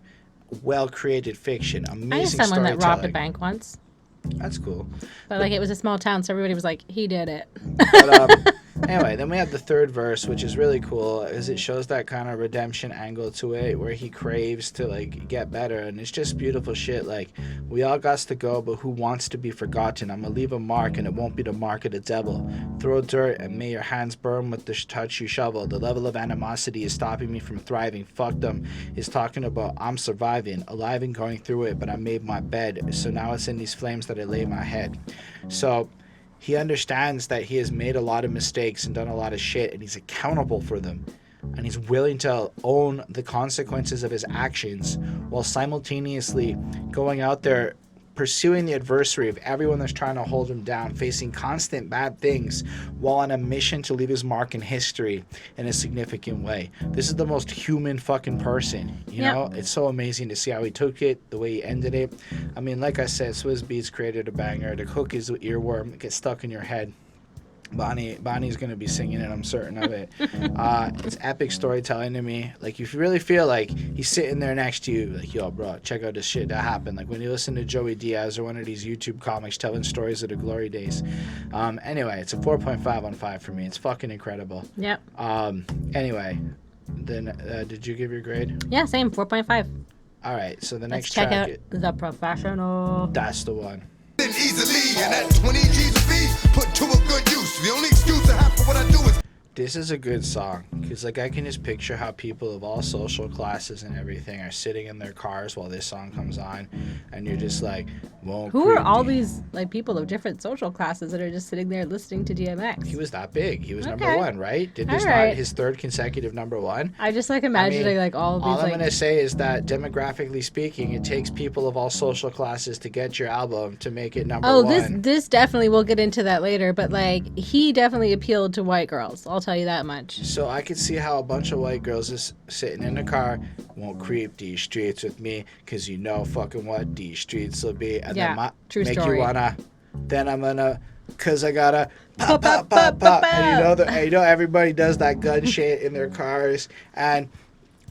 well-created fiction, amazing I knew someone storytelling. that robbed a bank once. That's cool. But like it was a small town, so everybody was like, he did it. But, anyway, then we have the third verse, which is really cool, as it shows that kind of redemption angle to it, where he craves to like get better, and it's just beautiful shit. Like, we all got to go, but who wants to be forgotten? I'm gonna leave a mark, and it won't be the mark of the devil. Throw dirt, and may your hands burn with the touch you shovel. The level of animosity is stopping me from thriving. Fuck them. Is talking about I'm surviving, alive and going through it, but I made my bed, so now it's in these flames that I lay my head. So he understands that he has made a lot of mistakes and done a lot of shit, and he's accountable for them, and he's willing to own the consequences of his actions while simultaneously going out there pursuing the adversary of everyone that's trying to hold him down, facing constant bad things while on a mission to leave his mark in history in a significant way. This is the most human fucking person, you know? It's so amazing to see how he took it, the way he ended it. I mean, like I said, Swizz Beatz created a banger. The hook is the earworm. It gets stuck in your head. Bonnie's gonna be singing it, I'm certain of it. It's epic storytelling to me. Like, if you really feel like he's sitting there next to you, like, yo, bro, check out this shit that happened. Like, when you listen to Joey Diaz or one of these YouTube comics telling stories of the glory days. Anyway, it's a 4.5 on 5 for me. It's fucking incredible. Yep. Anyway, then did you give your grade? Yeah, same, 4.5. All right, so the next Let's check track. out The Professional. That's the one. Easily, and that 20 G's a fee put to a good use. The only excuse I have for what I do is This is a good song because, like, I can just picture how people of all social classes and everything are sitting in their cars while this song comes on, and you're just like, won't Who are creep all me. these like people of different social classes that are just sitting there listening to DMX? He was that big. He was Okay. number one, right? Did this All not right. his third consecutive number one? I just like imagining like all of these All I'm like gonna say is that demographically speaking, it takes people of all social classes to get your album to make it number Oh, one. this definitely, we'll get into that later, but like he definitely appealed to white girls. I'll tell you that much. So I could see how a bunch of white girls is sitting in the car, won't creep these streets with me, cause you know fucking what these streets will be, and Yeah, then true make story. you wanna. Then I'm gonna, cause I gotta pop pop pop pop, and you know everybody does that gun shit in their cars, and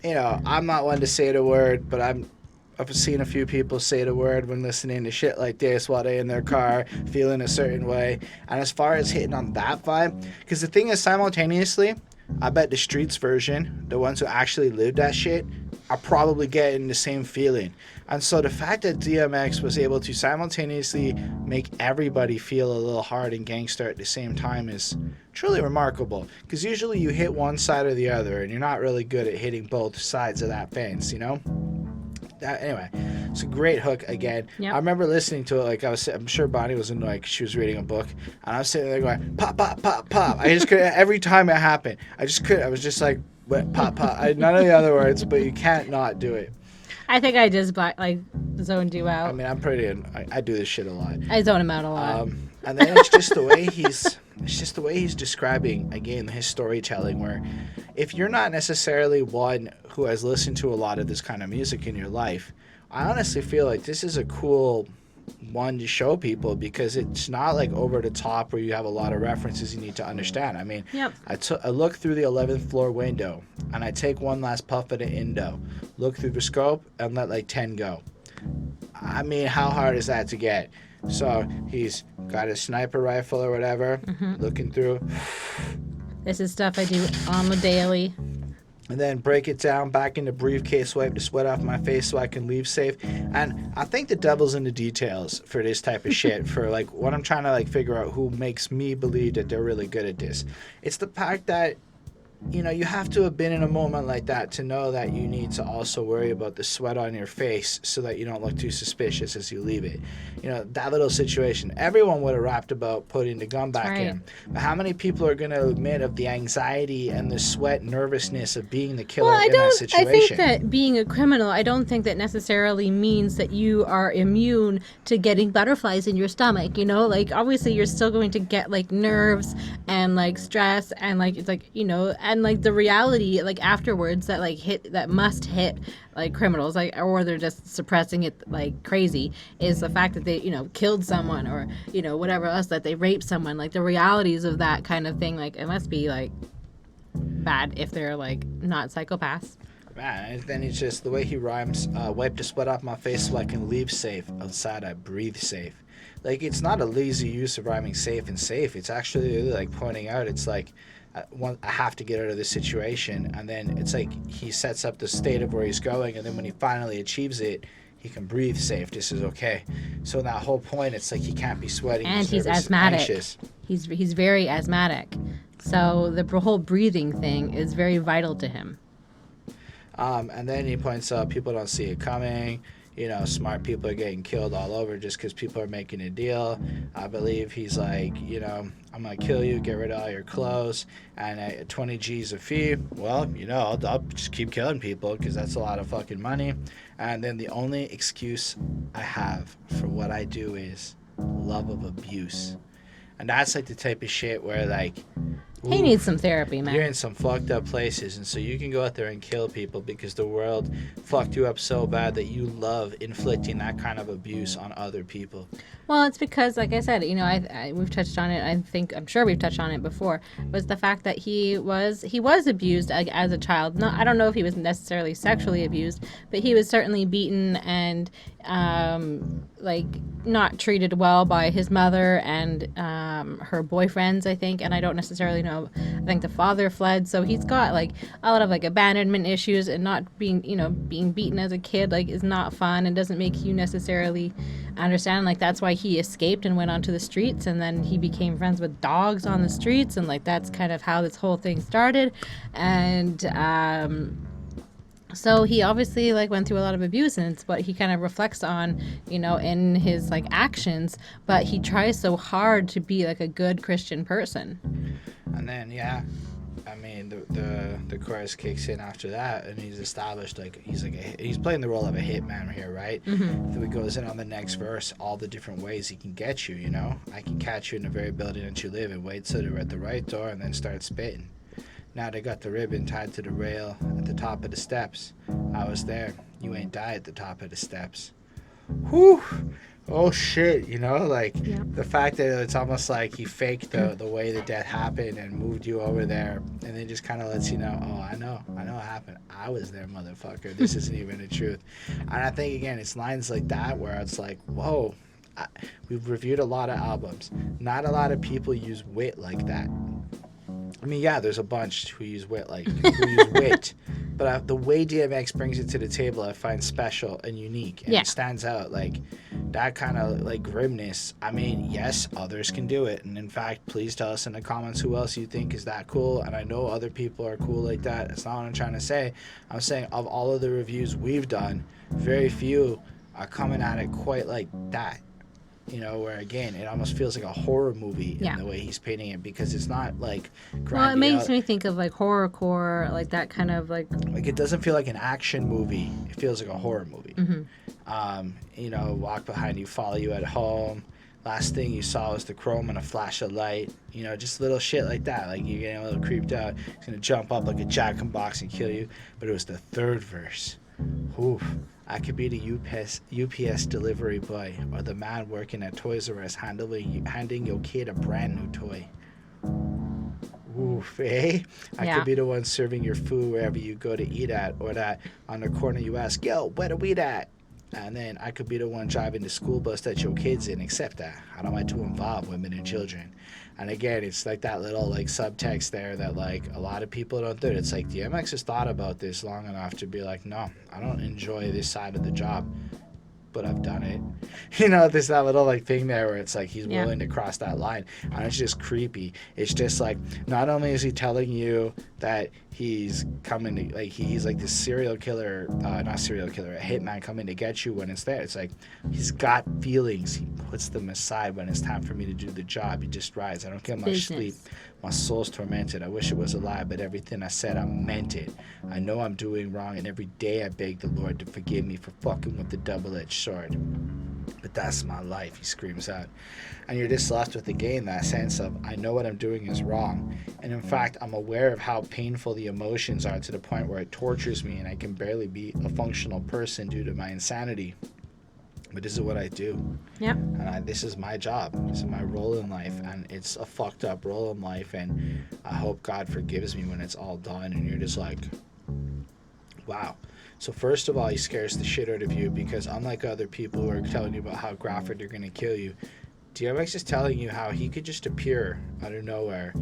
you know I'm not one to say the word, but I've seen a few people say the word when listening to shit like this while they're in their car feeling a certain way. And as far as hitting on that vibe, because the thing is, simultaneously, I bet the streets version, the ones who actually lived that shit, are probably getting the same feeling. And so the fact that DMX was able to simultaneously make everybody feel a little hard and gangster at the same time is truly remarkable. Because usually you hit one side or the other, and you're not really good at hitting both sides of that fence, you know? Anyway, it's a great hook again. Yep. I remember listening to it, like I'm sure Bonnie was annoyed because she was reading a book, and I was sitting there going pop pop pop pop. I just couldn't. Every time it happened, I just couldn't. I was just like what, pop pop. None of the other words, but you can't not do it. I think I just zoned you out. I mean, I'm pretty. I do this shit a lot. I zone him out a lot. And then it's just the way he's describing again his storytelling. Where if you're not necessarily one who has listened to a lot of this kind of music in your life, I honestly feel like this is a cool one to show people because it's not like over the top where you have a lot of references you need to understand. I mean, Yep. I look through the 11th floor window and I take one last puff of the Indo, look through the scope and let like 10 go. I mean, how hard is that to get? So he's got a sniper rifle or whatever, looking through, This is stuff I do on the daily. and then break it down back in the briefcase, wipe the sweat off my face so I can leave safe. And I think the devil's in the details for this type of shit, for like what I'm trying to like figure out who makes me believe that they're really good at this. It's the fact that, you know, you have to have been in a moment like that to know that you need to also worry about the sweat on your face so that you don't look too suspicious as you leave it. You know, that little situation. Everyone would have rapped about putting the gun back right. in. But how many people are going to admit of the anxiety and the sweat nervousness of being the killer Well, in that I situation? think that being a criminal, I don't think that necessarily means that you are immune to getting butterflies in your stomach, you know? Like, obviously, you're still going to get, like, nerves and, like, stress and, like, it's like, you know, and, like, the reality, like, afterwards that, like, must hit, like, criminals, like, or they're just suppressing it, like, crazy, is the fact that they, you know, killed someone or, you know, whatever else, that they raped someone. Like, the realities of that kind of thing, like, it must be, like, bad if they're, like, not psychopaths. Man, and then it's just the way he rhymes, wipe the sweat off my face so I can leave safe. Outside I breathe safe. Like, it's not a lazy use of rhyming safe and safe. It's actually really, like, pointing out, it's like, I have to get out of this situation. And then it's like he sets up the state of where he's going, and then when he finally achieves it, he can breathe safe. This is okay. So that whole point, it's like he can't be sweating. And he's nervous, asthmatic. anxious. He's very asthmatic. So the whole breathing thing is very vital to him. And then he points out people don't see it coming. smart people are getting killed all over just because people are making a deal. I believe he's like, I'm going to kill you, get rid of all your clothes, and 20 G's a fee. Well, I'll just keep killing people because that's a lot of fucking money. And then the only excuse I have for what I do is love of abuse. And that's like the type of shit where like, he needs some therapy, man. You're in some fucked up places, and so you can go out there and kill people because the world fucked you up so bad that you love inflicting that kind of abuse on other people. Well, it's because, like I said, we've touched on it. I'm sure we've touched on it before. Was the fact that he was abused as a child. No, I don't know if he was necessarily sexually abused, but he was certainly beaten and not treated well by his mother and her boyfriends, I think. And I don't necessarily know. I think the father fled, so he's got like a lot of like abandonment issues, and not being beaten as a kid is not fun and doesn't make you necessarily understand. Like that's why he escaped and went onto the streets, and then he became friends with dogs on the streets, and like that's kind of how this whole thing started. And so he obviously went through a lot of abuse, and it's what he kind of reflects on, in his actions. But he tries so hard to be like a good Christian person. And then the chorus kicks in after that, and he's established he's playing the role of a hitman here, right? Mm-hmm. So he goes in on the next verse, all the different ways he can get you. I can catch you in the very building that you live in, wait till they're at the right door, and then start spitting. Now they got the ribbon tied to the rail at the top of the steps. I was there. You ain't die at the top of the steps. Whew. Oh shit, the fact that it's almost like he faked the way the death happened and moved you over there, and then just kind of lets you know, oh, I know what happened. I was there, motherfucker. This isn't even the truth. And I think, again, it's lines like that where it's like, whoa, we've reviewed a lot of albums. Not a lot of people use wit like that. I mean, yeah, there's a bunch who use wit, but the way DMX brings it to the table, I find special and unique, and it stands out. That kind of grimness. I mean, yes, others can do it, and in fact, please tell us in the comments who else you think is that cool. And I know other people are cool like that. That's not what I'm trying to say. I'm saying of all of the reviews we've done, very few are coming at it quite like that. Where again, it almost feels like a horror movie in the way he's painting it, because it's not well, it makes me think of horrorcore, that kind of it doesn't feel like an action movie. It feels like a horror movie. Mm-hmm. Walk behind you, follow you at home. Last thing you saw was the chrome and a flash of light. Just little shit like that. You're getting a little creeped out. He's gonna jump up like a jack-in-box and kill you. But it was the third verse. Oof. I could be the UPS delivery boy, or the man working at Toys R Us handing your kid a brand new toy. Oof, eh? I could be the one serving your food wherever you go to eat at, or that on the corner you ask, yo, where the weed at? And then I could be the one driving the school bus that your kid's in, except that I don't like to involve women and children. And again, it's that little subtext there that a lot of people don't do it. It's DMX has thought about this long enough to be no, I don't enjoy this side of the job, but I've done it. There's that little thing there where it's he's willing to cross that line, and it's just creepy. It's just not only is he telling you that he's coming to he's this serial killer, not serial killer, a hitman coming to get you when it's there. It's he's got feelings. He puts them aside when it's time for me to do the job. He just rides. I don't get much sleep. My soul's tormented. I wish it was a lie, but everything I said, I meant it. I know I'm doing wrong, and every day I beg the Lord to forgive me for fucking with the double-edged sword. But that's my life, he screams out. And you're just left with, again, that sense of, I know what I'm doing is wrong. And in fact, I'm aware of how painful the emotions are, to the point where it tortures me, and I can barely be a functional person due to my insanity. But this is what I do. Yeah. And this is my job. This is my role in life. And it's a fucked up role in life. And I hope God forgives me when it's all done. And you're just wow. So first of all, he scares the shit out of you, because unlike other people who are telling you about how graphic they're going to kill you, DMX is telling you how he could just appear out of nowhere,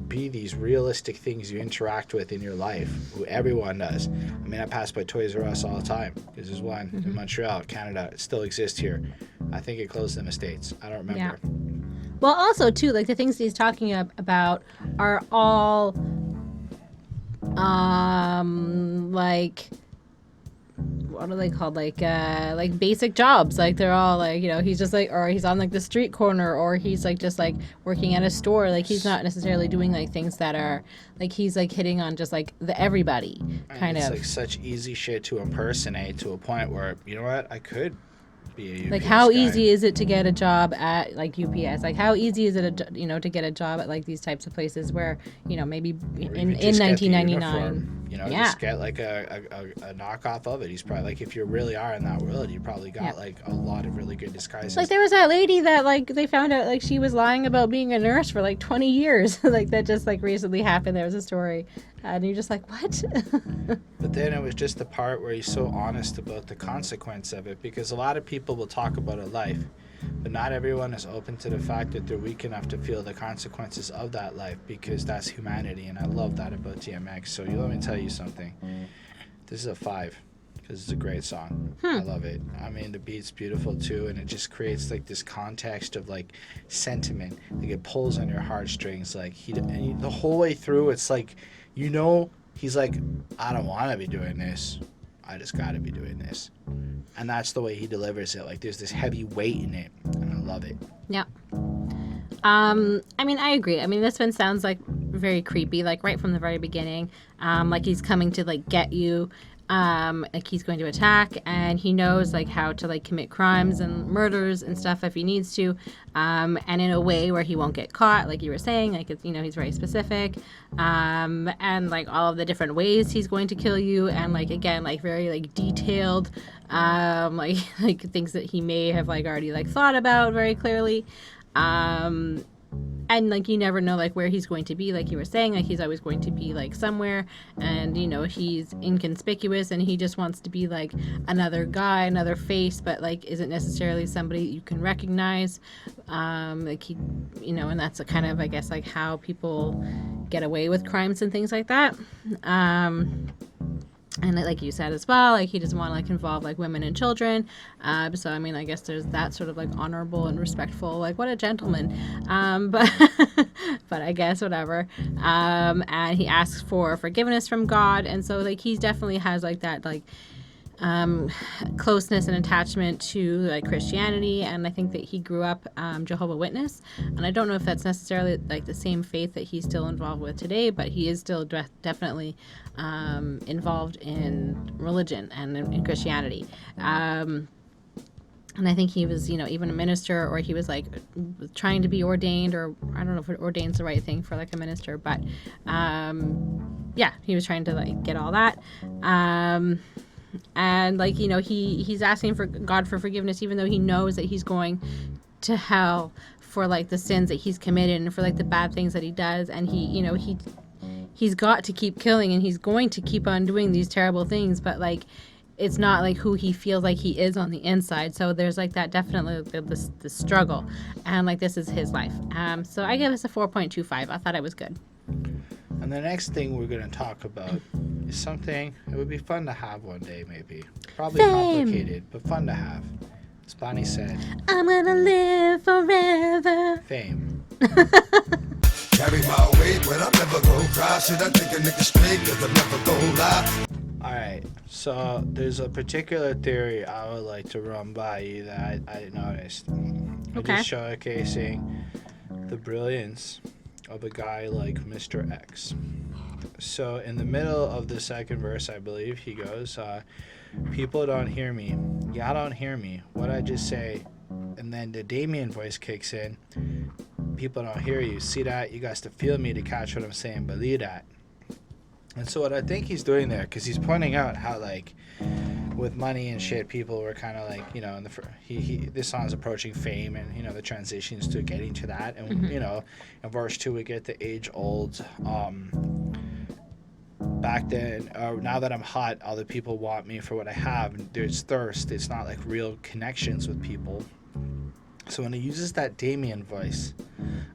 be these realistic things you interact with in your life, who everyone does. I mean, I pass by Toys R Us all the time. There's one in Montreal, Canada. It still exists here. I think it closed in the States. I don't remember. Yeah. Well, also, too, the things he's talking about are all, what are they called? Like basic jobs. Like they're all like, you know, he's just like, or he's on like the street corner, or he's like just like working at a store. Like he's not necessarily doing like things that are like he's like hitting on just like the everybody kind of. It's like such easy shit to impersonate to a point where, you know what, I could be a UPS like how guy. easy is it to get a job at like UPS? Like how easy is it to get a job at like these types of places where, you know, maybe in 1999, you know, just get like a knockoff of it. He's probably like, if you really are in that world, you probably got like a lot of really good disguises. Like there was that lady that like they found out like she was lying about being a nurse for like 20 years. Like that just like recently happened. There was a story. And you're just like, what? But then it was just the part where he's so honest about the consequence of it, because a lot of people will talk about a life, but not everyone is open to the fact that they're weak enough to feel the consequences of that life, because that's humanity, and I love that about DMX. So let me tell you something. This is a 5, because it's a great song. I love it. I mean, the beat's beautiful too, and it just creates like this context of like sentiment. Like it pulls on your heartstrings. Like the whole way through, it's like, you know, he's like, I don't want to be doing this. I just got to be doing this. And that's the way he delivers it. Like there's this heavy weight in it, and I love it. Yeah. I mean, I agree. I mean, this one sounds like very creepy, like right from the very beginning. Like he's coming to like get you. Like he's going to attack, and he knows like how to like commit crimes and murders and stuff if he needs to, and in a way where he won't get caught, like you were saying. Like it's, you know, he's very specific, and like all of the different ways he's going to kill you, and like again like very like detailed, like things that he may have like already like thought about very clearly. And like you never know like where he's going to be, like you were saying, like he's always going to be like somewhere, and you know he's inconspicuous, and he just wants to be like another guy, another face, but like isn't necessarily somebody you can recognize. Like he, you know, and that's a kind of, I guess, like how people get away with crimes and things like that. And like you said as well, like he doesn't want to like involve like women and children. So I mean, I guess there's that sort of like honorable and respectful, like what a gentleman. But but I guess whatever. And he asks for forgiveness from God, and so like he definitely has like that like closeness and attachment to like Christianity, and I think that he grew up Jehovah's Witness, and I don't know if that's necessarily like the same faith that he's still involved with today, but he is still definitely involved in religion and in Christianity. And I think he was, you know, even a minister, or he was like trying to be ordained, or I don't know if ordaine's the right thing for like a minister, but yeah, he was trying to like get all that. And like, you know, he's asking for God for forgiveness, even though he knows that he's going to hell for like the sins that he's committed and for like the bad things that he does. And he, you know, he's got to keep killing, and he's going to keep on doing these terrible things, but like it's not like who he feels like he is on the inside. So there's like that definitely the struggle, and like this is his life. So I give this a 4.25. I thought it was good. And the next thing we're going to talk about is something it would be fun to have one day, maybe. Probably Fame. Complicated, but fun to have. As Bonnie said, I'm gonna live forever. Fame. Carry my weight, but I'm never gonna cry. Should I take a nigga straight, cause I'm never gonna lie. Alright, so there's a particular theory I would like to run by you that I noticed. Okay. Just showcasing the brilliance of a guy like Mr. X. So in the middle of the second verse, I believe, he goes, people don't hear me. Y'all don't hear me. What I just say. And then the Damien voice kicks in. People don't hear you. See that? You guys to feel me to catch what I'm saying. Believe that. And so what I think he's doing there, because he's pointing out how, like, with money and shit, people were kind of like, you know, in this song's approaching fame, and, you know, the transitions to getting to that. And, you know, in verse 2, we get the age-old, back then, now that I'm hot, all the people want me for what I have. There's thirst. It's not, like, real connections with people. So when he uses that Damien voice,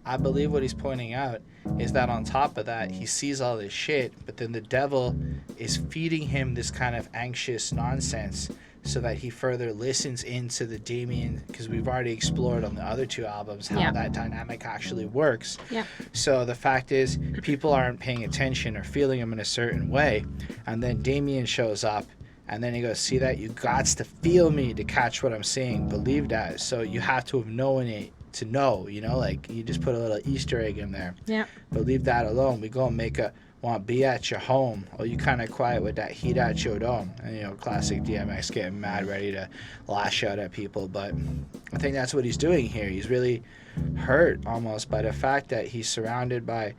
I believe what he's pointing out is that on top of that, he sees all this shit, but then the devil is feeding him this kind of anxious nonsense so that he further listens into the Damien, because we've already explored on the other two albums how that dynamic actually works. Yeah. So the fact is, people aren't paying attention or feeling him in a certain way, and then Damien shows up, And then he goes, see that? You gots to feel me to catch what I'm saying. Believe that. So you have to have known it to know, you know, like you just put a little Easter egg in there. Yeah. But leave that alone. We go and make a want to be at your home, or you kind of quiet with that heat at your dome. And, you know, classic DMX getting mad, ready to lash out at people. But I think that's what he's doing here. He's really hurt almost by the fact that he's surrounded by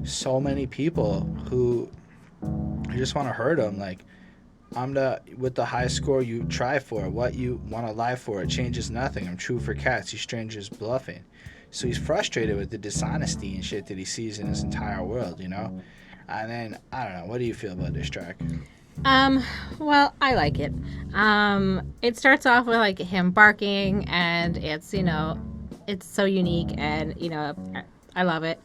so many people who just want to hurt him. Like, with the high score you try for, what you want to lie for, it changes nothing. I'm true for cats, you strangers bluffing. So he's frustrated with the dishonesty and shit that he sees in his entire world, you know? And then, I don't know, what do you feel about this track? Well, I like it. It starts off with like him barking, and it's, you know, it's so unique, and, you know, I love it.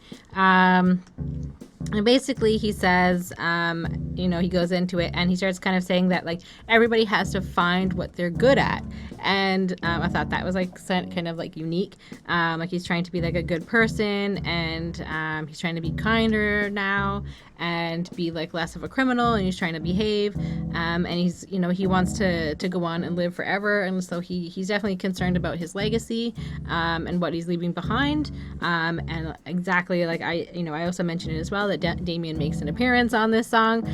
And basically he says, you know, he goes into it and he starts kind of saying that, like, everybody has to find what they're good at. And I thought that was, like, kind of, like, unique. Like, he's trying to be, like, a good person, and he's trying to be kinder now and be, like, less of a criminal, and he's trying to behave. And he's, you know, he wants to go on and live forever. And so he's definitely concerned about his legacy and what he's leaving behind. And exactly, like, I also mentioned it as well, that Damien makes an appearance on this song,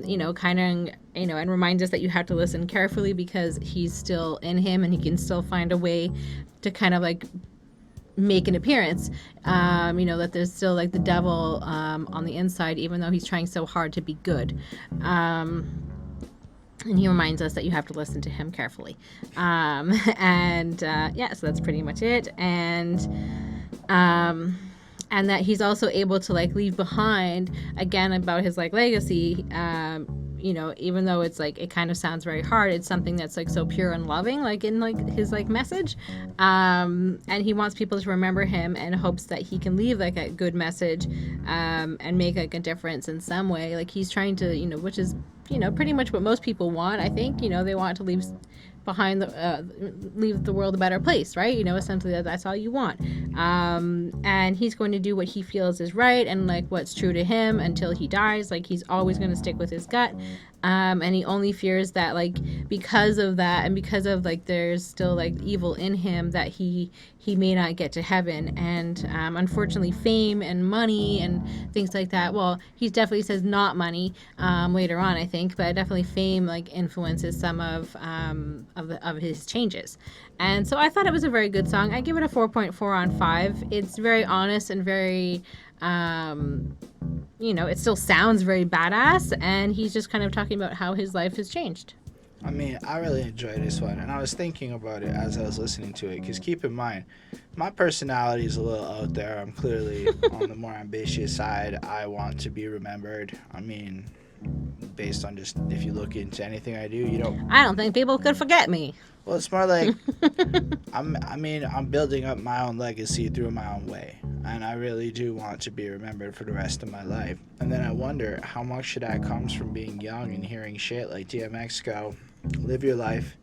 you know, kind of, you know, and reminds us that you have to listen carefully because he's still in him and he can still find a way to kind of, like, make an appearance, you know, that there's still, like, the devil on the inside, even though he's trying so hard to be good. And he reminds us that you have to listen to him carefully. And yeah, so that's pretty much it. And that he's also able to, like, leave behind, again, about his, like, legacy, you know, even though it's, like, it kind of sounds very hard, it's something that's, like, so pure and loving, like, in, like, his, like, message. And he wants people to remember him and hopes that he can leave, like, a good message, and make, like, a difference in some way. Like, he's trying to, you know, which is, you know, pretty much what most people want, I think. You know, they want to leave behind leave the world a better place, right? You know, essentially that's all you want. And he's going to do what he feels is right and, like, what's true to him until he dies. Like, he's always going to stick with his gut. And he only fears that, like, because of that and because of, like, there's still, like, evil in him, that he may not get to heaven. And unfortunately, fame and money and things like that, well, he definitely says not money later on, I think, but definitely fame, like, influences some of his changes. And so I thought it was a very good song. I give it a 4.4 on 5. It's very honest and very, you know, it still sounds very badass, and he's just kind of talking about how his life has changed. I mean, I really enjoyed this one, and I was thinking about it as I was listening to it, because keep in mind, my personality is a little out there. I'm clearly on the more ambitious side. I want to be remembered. I mean, based on just, if you look into anything I do, you don't... I don't think people could forget me. Well, it's more like, I'm building up my own legacy through my own way, and I really do want to be remembered for the rest of my life. And then I wonder how much of that comes from being young and hearing shit like DMX go, live your life,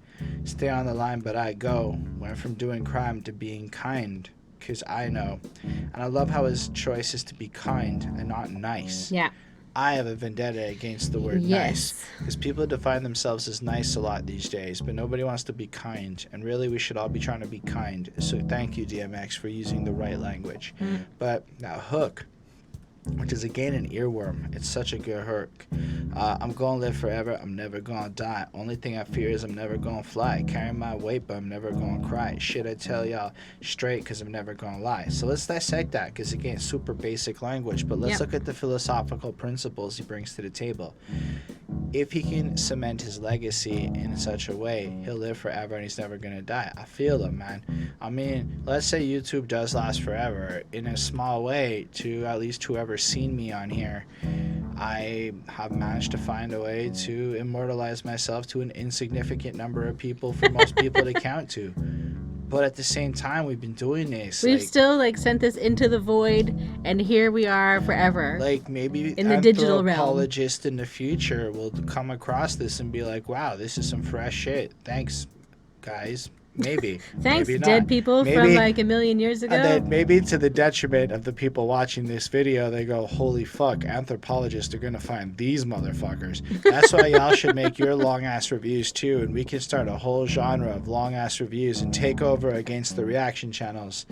stay on the line, but I go, went from doing crime to being kind, because I know. And I love how his choice is to be kind and not nice. Yeah. I have a vendetta against the word nice, because people define themselves as nice a lot these days, but nobody wants to be kind, and really we should all be trying to be kind. So thank you, DMX, for using the right language. But that hook, which is again an earworm, it's such a good hook. I'm gonna live forever, I'm never gonna die. Only thing I fear is I'm never gonna fly. Carrying my weight, but I'm never gonna cry. Shit, I tell y'all straight, cause I'm never gonna lie. So let's dissect that, cause again, super basic language, but let's look at the philosophical principles he brings to the table. If he can cement his legacy in such a way, he'll live forever and he's never gonna die. I feel him, man. I mean, let's say YouTube does last forever. In a small way, to at least whoever's seen me on here, I have managed to find a way to immortalize myself to an insignificant number of people for most people to count to. But at the same time, we've been doing this. We've still, like, sent this into the void, and here we are forever. Like, maybe in the digital realm. Anthropologists in the future will come across this and be like, wow, this is some fresh shit. Thanks, guys. Maybe. Thanks, maybe not. dead people maybe, from like a million years ago. And then maybe to the detriment of the people watching this video, they go, holy fuck, anthropologists are going to find these motherfuckers. That's why y'all should make your long-ass reviews too, and we can start a whole genre of long-ass reviews and take over against the reaction channels.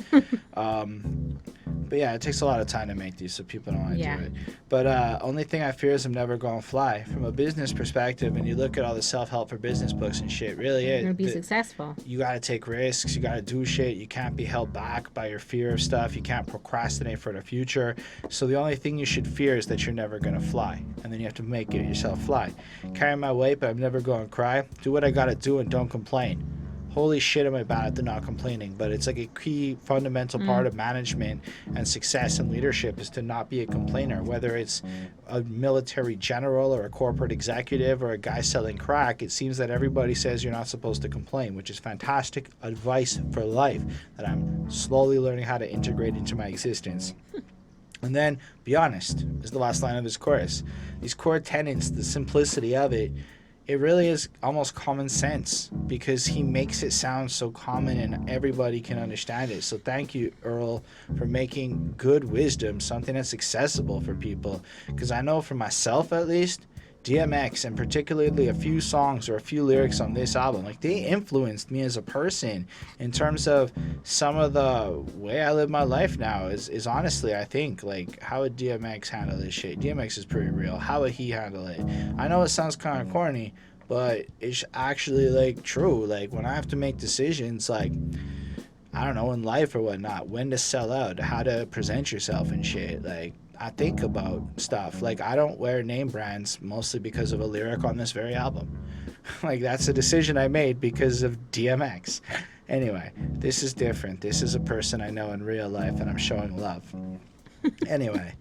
But yeah, it takes a lot of time to make these, so people don't want to do it. But only thing I fear is I'm never going to fly. From a business perspective, and you look at all the self-help for business books and shit, really You're going to be successful. You got to take risks. You got to do shit. You can't be held back by your fear of stuff. You can't procrastinate for the future. So the only thing you should fear is that you're never going to fly. And then you have to make it yourself fly. Carry my weight, but I'm never going to cry. Do what I got to do and don't complain. Holy shit, am I bad at the not complaining? But it's like a key fundamental part of management and success and leadership is to not be a complainer. Whether it's a military general or a corporate executive or a guy selling crack, it seems that everybody says you're not supposed to complain, which is fantastic advice for life that I'm slowly learning how to integrate into my existence. And then, be honest, is the last line of this chorus. These core tenets, the simplicity of it, it really is almost common sense because he makes it sound so common and everybody can understand it. So thank you, Earl, for making good wisdom something that's accessible for people. Because I know for myself, at least, DMX and particularly a few songs or a few lyrics on this album, like they influenced me as a person in terms of some of the way I live my life now is honestly, I think, like, how would DMX handle this shit? DMX is pretty real. How would he handle it? I know it sounds kind of corny, but it's actually like true. Like when I have to make decisions, like, I don't know, in life or whatnot, when to sell out, how to present yourself and shit, like, I think about stuff. Like, I don't wear name brands mostly because of a lyric on this very album. Like, that's a decision I made because of DMX. Anyway, this is different. This is a person I know in real life, and I'm showing love. Anyway,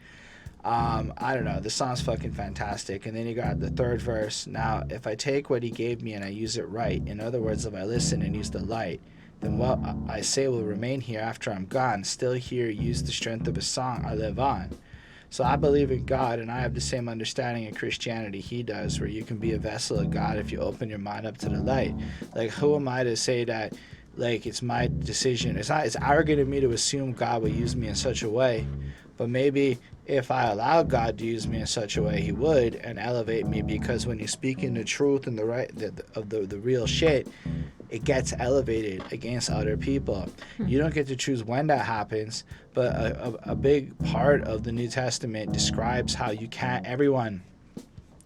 I don't know. The song's fucking fantastic. And then you got the third verse. Now, if I take what he gave me and I use it right, in other words, if I listen and use the light, then what I say will remain here after I'm gone. Still here, use the strength of a song, I live on. So I believe in God, and I have the same understanding of Christianity he does, where you can be a vessel of God if you open your mind up to the light. Like, who am I to say that, like, it's my decision? It's arrogant of me to assume God will use me in such a way, but maybe if I allow God to use me in such a way, he would, and elevate me, because when you're speaking the truth and the real shit, it gets elevated against other people. You don't get to choose when that happens, but a big part of the New Testament describes how everyone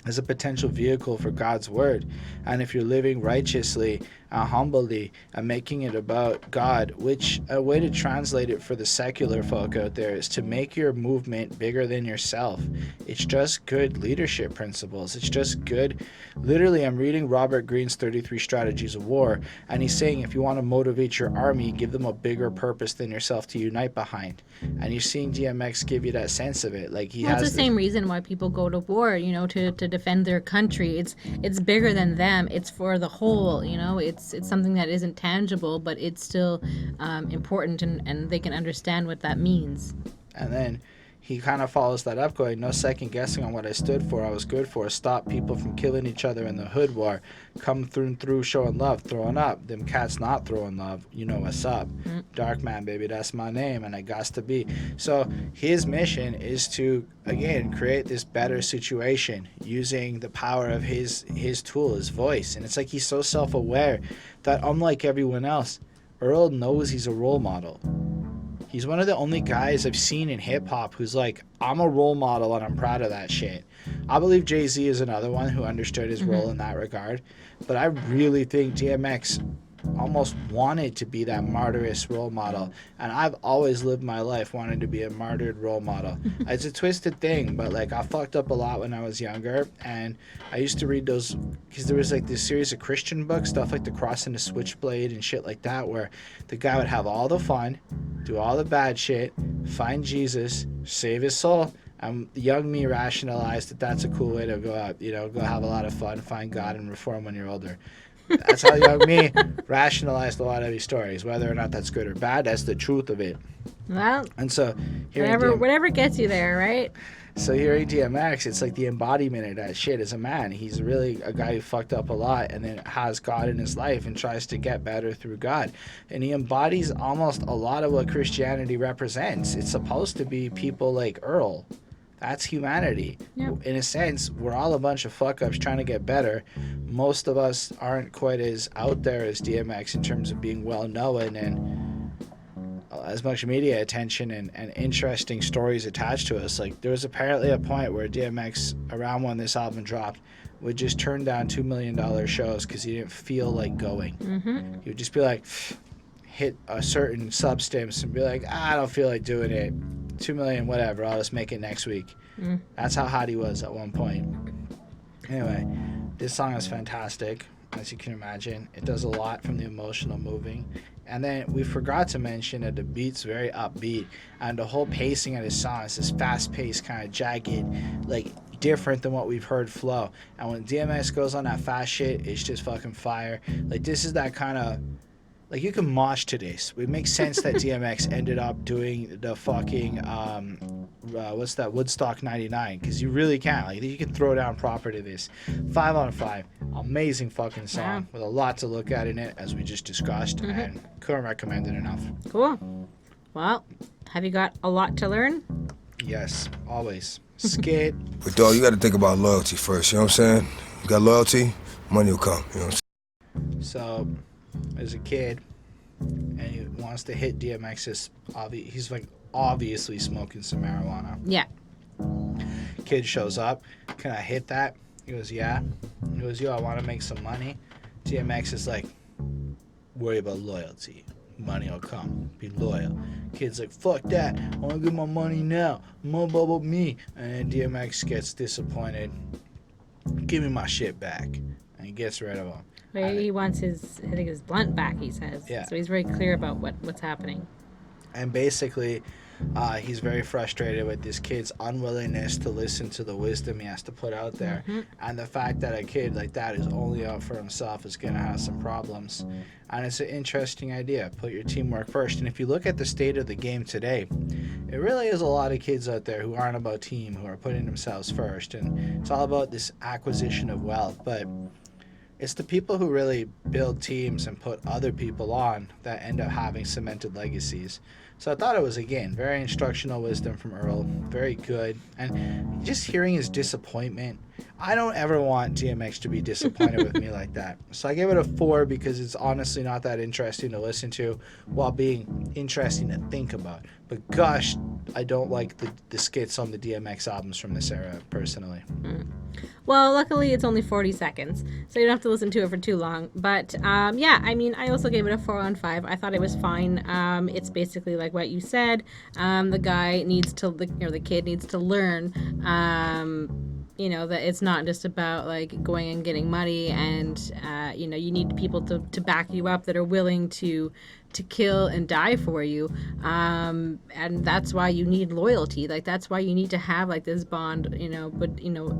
is a potential vehicle for God's word. And if you're living righteously and humbly and making it about God, which a way to translate it for the secular folk out there is to make your movement bigger than yourself. It's just good leadership principles. It's just good. Literally, I'm reading Robert Greene's 33 Strategies of War, and he's saying if you want to motivate your army, give them a bigger purpose than yourself to unite behind. And you're seeing DMX give you that sense of it. Like it's the same reason why people go to war, to defend their country. It's bigger than them. It's for the whole, It's something that isn't tangible, but it's still important, and they can understand what that means. And then he kind of follows that up going, no second guessing on what I stood for, I was good for. Stop people from killing each other in the hood war. Come through showing love, throwing up. Them cats not throwing love, you know what's up. Dark man, baby, that's my name, and I gots to be. So his mission is to, again, create this better situation using the power of his tool, his voice. And it's like he's so self-aware that unlike everyone else, Earl knows he's a role model. He's one of the only guys I've seen in hip-hop who's like, I'm a role model and I'm proud of that shit. I believe Jay-Z is another one who understood his role in that regard. But I really think DMX almost wanted to be that martyrous role model. And I've always lived my life wanting to be a martyred role model. It's a twisted thing, but like I fucked up a lot when I was younger. And I used to read those, because there was like this series of Christian books, stuff like The Cross and the Switchblade and shit like that, where the guy would have all the fun, do all the bad shit, find Jesus, save his soul. Young me rationalized that that's a cool way to go out, go have a lot of fun, find God, and reform when you're older. That's how young me rationalized a lot of these stories. Whether or not that's good or bad, that's the truth of it. Well, And so, whatever gets you there, right? So hearing DMX, it's like the embodiment of that shit as a man. He's really a guy who fucked up a lot and then has God in his life and tries to get better through God. And he embodies almost a lot of what Christianity represents. It's supposed to be people like Earl. That's humanity. Yep. In a sense, we're all a bunch of fuck-ups trying to get better. Most of us aren't quite as out there as DMX in terms of being well-known and as much media attention and interesting stories attached to us. Like, there was apparently a point where DMX, around when this album dropped, would just turn down $2 million shows because he didn't feel like going. Mm-hmm. He would just be like, hit a certain substance and be like, I don't feel like doing it. 2 million, whatever, I'll just make it next week. That's how hot he was at one point. Anyway, this song is fantastic, as you can imagine. It does a lot from the emotional moving. And then we forgot to mention that the beat's very upbeat, and the whole pacing of this song is this fast-paced, kind of jagged, like different than what we've heard flow. And when DMX goes on that fast shit, it's just fucking fire. Like, this is that kind of, like, you can mosh to this. It makes sense that DMX ended up doing the fucking what's that, Woodstock 99, because you really can. Like, you can throw down proper to this. 5 out of 5. Amazing fucking song with a lot to look at in it, as we just discussed, and couldn't recommend it enough. Cool. Well, have you got a lot to learn? Yes, always. Skit. But dog, you got to think about loyalty first, you know what I'm saying? You got loyalty, money will come, you know what I'm saying? So, as a kid, and he wants to hit DMX's, he's like obviously smoking some marijuana. Yeah. Kid shows up, can I hit that? He goes, yeah. He goes, yo, I want to make some money. DMX is like, worry about loyalty. Money will come. Be loyal. Kid's like, fuck that. I want to get my money now. More bubble me. And then DMX gets disappointed. Give me my shit back. And he gets rid of him. But he wants his blunt back, he says. Yeah. So he's very clear about what's happening. And basically, he's very frustrated with this kid's unwillingness to listen to the wisdom he has to put out there. And the fact that a kid like that is only out for himself is going to have some problems. And it's an interesting idea. Put your teamwork first. And if you look at the state of the game today, it really is a lot of kids out there who aren't about team, who are putting themselves first. And it's all about this acquisition of wealth. But it's the people who really build teams and put other people on that end up having cemented legacies. So I thought it was, again, very instructional wisdom from Earl. Very good. And just hearing his disappointment. I don't ever want DMX to be disappointed with me like that. So I gave it a 4 because it's honestly not that interesting to listen to while being interesting to think about. But gosh, I don't like the skits on the DMX albums from this era, personally. Well, luckily it's only 40 seconds, so you don't have to listen to it for too long. But yeah, I mean, I also gave it a 4 on 5. I thought it was fine. It's basically like what you said. The guy needs to, the kid needs to learn, that it's not just about like going and getting money, and you need people to back you up that are willing to kill and die for you, and that's why you need loyalty. Like, that's why you need to have like this bond, but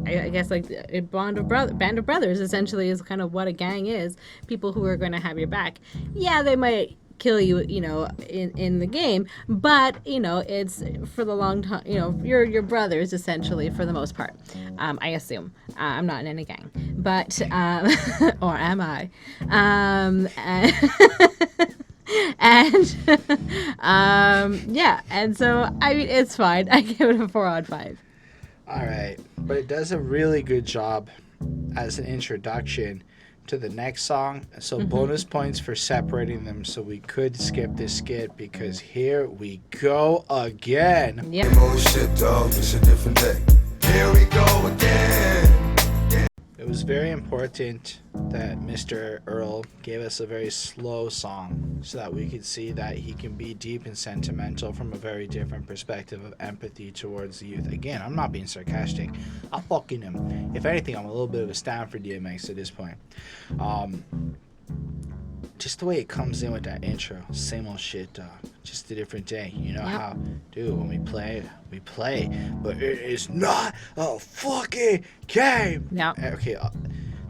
I guess like a band of brothers essentially is kind of what a gang is. People who are going to have your back. Yeah, they might kill you, in the game, but it's for the long time. You're brothers essentially for the most part. I assume. I'm not in a gang, but or am I? And yeah, and so I mean, it's fine. I give it a 4 on 5. All right, but it does a really good job as an introduction to the next song. So bonus points for separating them, so we could skip this skit, because here we go again. Yep. Same old shit, dog, it's a different day. Here we go again. It was very important that Mr. Earl gave us a very slow song so that we could see that he can be deep and sentimental from a very different perspective of empathy towards the youth. Again, I'm not being sarcastic. I'll fucking him. If anything, I'm a little bit of a stand for DMX at this point. Just the way it comes in with that intro. Same old shit, dog. Just a different day. You know how, dude, when we play, but it is not a fucking game. Yeah. Okay,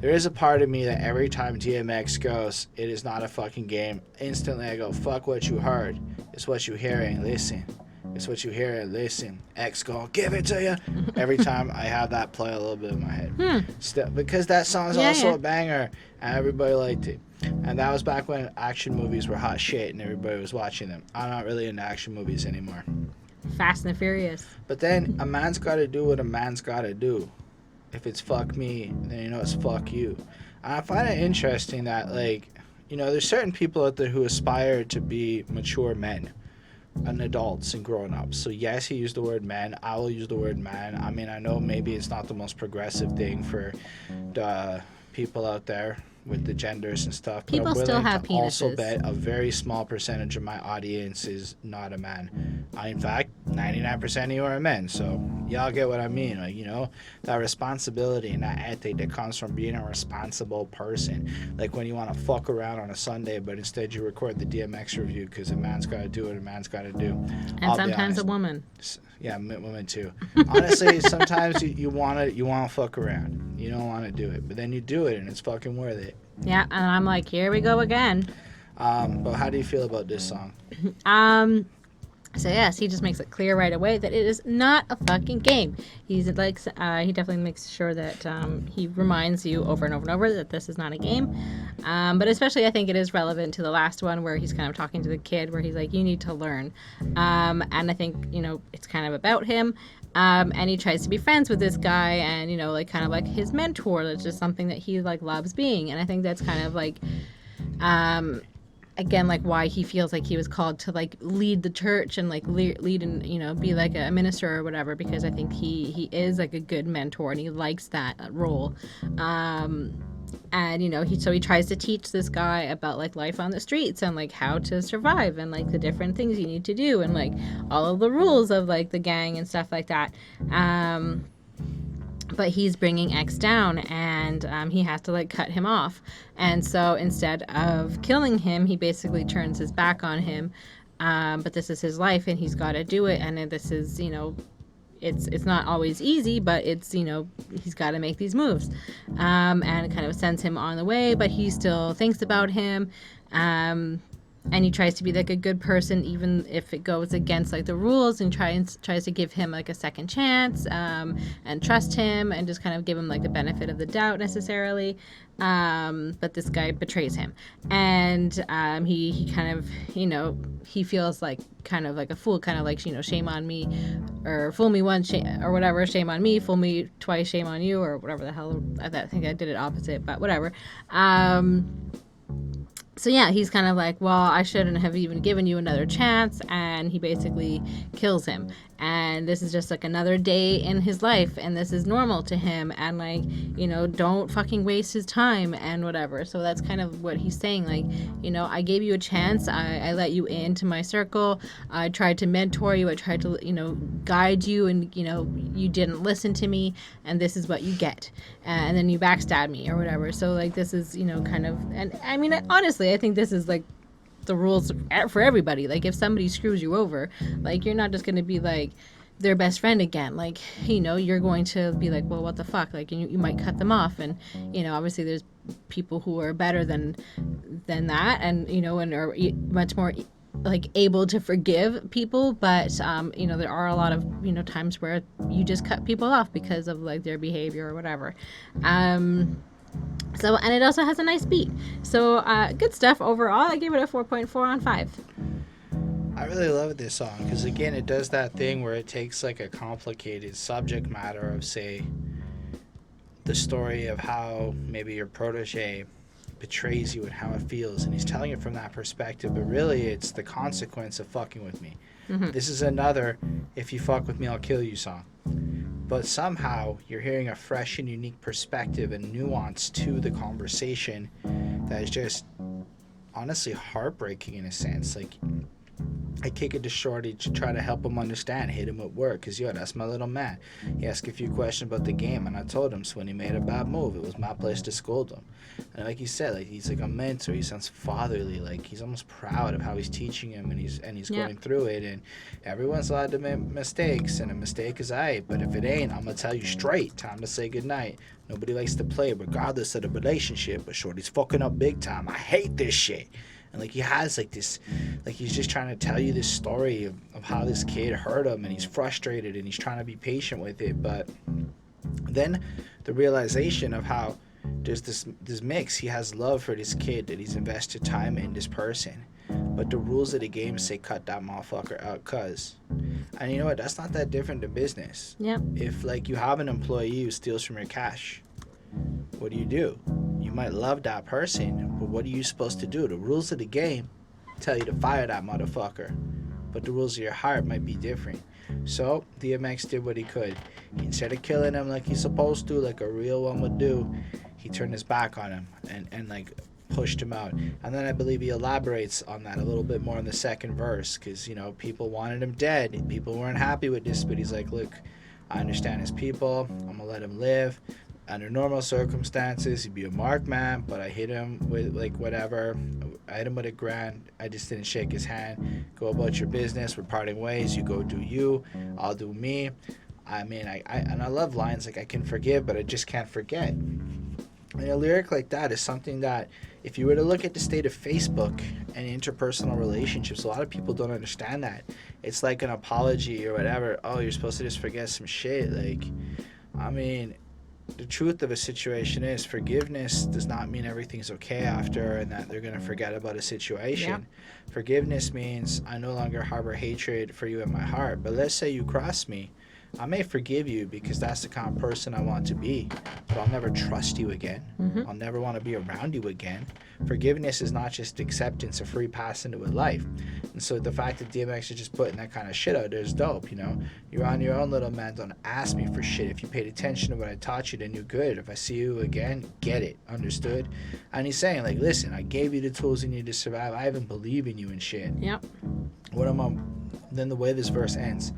there is a part of me that every time DMX goes, it is not a fucking game, instantly I go, fuck what you heard. It's what you hear and listen. It's what you hear and listen. X gon' give it to you. Every time I have that play a little bit in my head. Because that song's also a banger, and everybody liked it. And that was back when action movies were hot shit and everybody was watching them. I'm not really into action movies anymore. Fast and the Furious. But then a man's got to do what a man's got to do. If it's fuck me, then you know it's fuck you. And I find it interesting that, like, you know, there's certain people out there who aspire to be mature men and adults and grown-ups. So yes, he used the word men. I will use the word man. I mean, I know maybe it's not the most progressive thing for the people out there with the genders and stuff. People but I'm still willing have to penises. also bet a very small percentage of my audience is not a man. In fact, 99% of you are men. So y'all get what I mean. Like, you know, that responsibility and that ethic that comes from being a responsible person. Like when you want to fuck around on a Sunday, but instead you record the DMX review because a man's got to do what a man's got to do. And sometimes a woman. Yeah, women too. Honestly, sometimes you want to fuck around. You don't want to do it, but then you do it, and it's fucking worth it. Yeah, and I'm like, here we go again. But how do you feel about this song? So yes, he just makes it clear right away that it is not a fucking game. He's like, he definitely makes sure that he reminds you over and over and over that this is not a game. But especially, I think it is relevant to the last one where he's kind of talking to the kid, where he's like, "You need to learn," and I think, you know, it's kind of about him. And he tries to be friends with this guy, and, you know, like kind of like his mentor. That's just something that he like loves being, and I think that's kind of like, again, like why he feels like he was called to like lead the church and like lead and, you know, be like a minister or whatever, because I think he is like a good mentor and he likes that role. And, you know, he tries to teach this guy about like life on the streets and like how to survive and like the different things you need to do and like all of the rules of like the gang and stuff like that. But he's bringing X down, and he has to like cut him off. And so instead of killing him, he basically turns his back on him. But this is his life, and he's got to do it. And this is, you know, it's not always easy, but it's, you know, he's got to make these moves. And it kind of sends him on the way, but he still thinks about him. And he tries to be like a good person, even if it goes against like the rules, and tries to give him like a second chance, and trust him, and just kind of give him like the benefit of the doubt necessarily. But this guy betrays him, and he kind of, you know, he feels like kind of like a fool, kind of like, you know, shame on me, or fool me once, or whatever, shame on me, fool me twice, shame on you, or whatever the hell. I think I did it opposite, but whatever. So yeah, he's kind of like, well, I shouldn't have even given you another chance, and he basically kills him. And this is just like another day in his life, and this is normal to him, and like, you know, don't fucking waste his time and whatever. So that's kind of what he's saying, like, you know, I gave you a chance, I let you into my circle, I tried to mentor you, I tried to, you know, guide you, and, you know, you didn't listen to me, and this is what you get, and then you backstab me or whatever. So like, this is, you know, kind of, and I mean, honestly, I think this is like the rules for everybody. Like, if somebody screws you over, like, you're not just going to be like their best friend again. Like, you know, you're going to be like, well, what the fuck? Like, you might cut them off. And, you know, obviously there's people who are better than that, and, you know, and are much more like able to forgive people. But you know, there are a lot of, you know, times where you just cut people off because of like their behavior or whatever. So, and it also has a nice beat. So, good stuff overall. I gave it a 4.4 on 5. I really love this song because, again, it does that thing where it takes like a complicated subject matter of, say, the story of how maybe your protege betrays you and how it feels, and he's telling it from that perspective, but really it's the consequence of fucking with me. Mm-hmm. This is another "if you fuck with me, I'll kill you" song. But somehow you're hearing a fresh and unique perspective and nuance to the conversation that is just honestly heartbreaking in a sense. Like, I kick it to Shorty to try to help him understand, hit him with work, because, yo, that's my little man. He asked a few questions about the game, and I told him, so when he made a bad move, it was my place to scold him. And like he said, like, he's like a mentor. He sounds fatherly. Like, he's almost proud of how he's teaching him, and he's going through it. And everyone's allowed to make mistakes, and a mistake is aight. But if it ain't, I'm going to tell you straight, time to say goodnight. Nobody likes to play, regardless of the relationship, but Shorty's fucking up big time. I hate this shit. And, like, he has, like, this, like, he's just trying to tell you this story of how this kid hurt him, and he's frustrated, and he's trying to be patient with it. But then the realization of how there's this mix. He has love for this kid, that he's invested time in this person. But the rules of the game say cut that motherfucker out, cuz. And you know what? That's not that different than business. Yep. If, like, you have an employee who steals from your cash, what do? You might love that person, but what are you supposed to do? The rules of the game tell you to fire that motherfucker, but the rules of your heart might be different. So DMX did what he could. Instead of killing him like he's supposed to, like a real one would do, he turned his back on him and like pushed him out. And then I believe he elaborates on that a little bit more in the second verse, because, you know, people wanted him dead and people weren't happy with this, but he's like, look, I understand his people, I'm gonna let him live. Under normal circumstances, he'd be a marked man, but I hit him with, like, whatever. I hit him with $1,000. I just didn't shake his hand. Go about your business. We're parting ways. You go do you. I'll do me. I mean, I love lines like, I can forgive, but I just can't forget. And a lyric like that is something that, if you were to look at the state of Facebook and interpersonal relationships, a lot of people don't understand that. It's like an apology or whatever. Oh, you're supposed to just forget some shit. Like, I mean, the truth of a situation is forgiveness does not mean everything's okay after and that they're going to forget about a situation. Yeah. Forgiveness means I no longer harbor hatred for you in my heart. But let's say you cross me. I may forgive you because that's the kind of person I want to be, but I'll never trust you again. Mm-hmm. I'll never want to be around you again. Forgiveness is not just acceptance, a free pass into a life. And so the fact that DMX is just putting that kind of shit out there is dope, you know? You're on your own, little man. Don't ask me for shit. If you paid attention to what I taught you, then you're good. If I see you again, get it. Understood? And he's saying, like, listen, I gave you the tools you need to survive. I even believe in you and shit. Yep. Then the way this verse ends,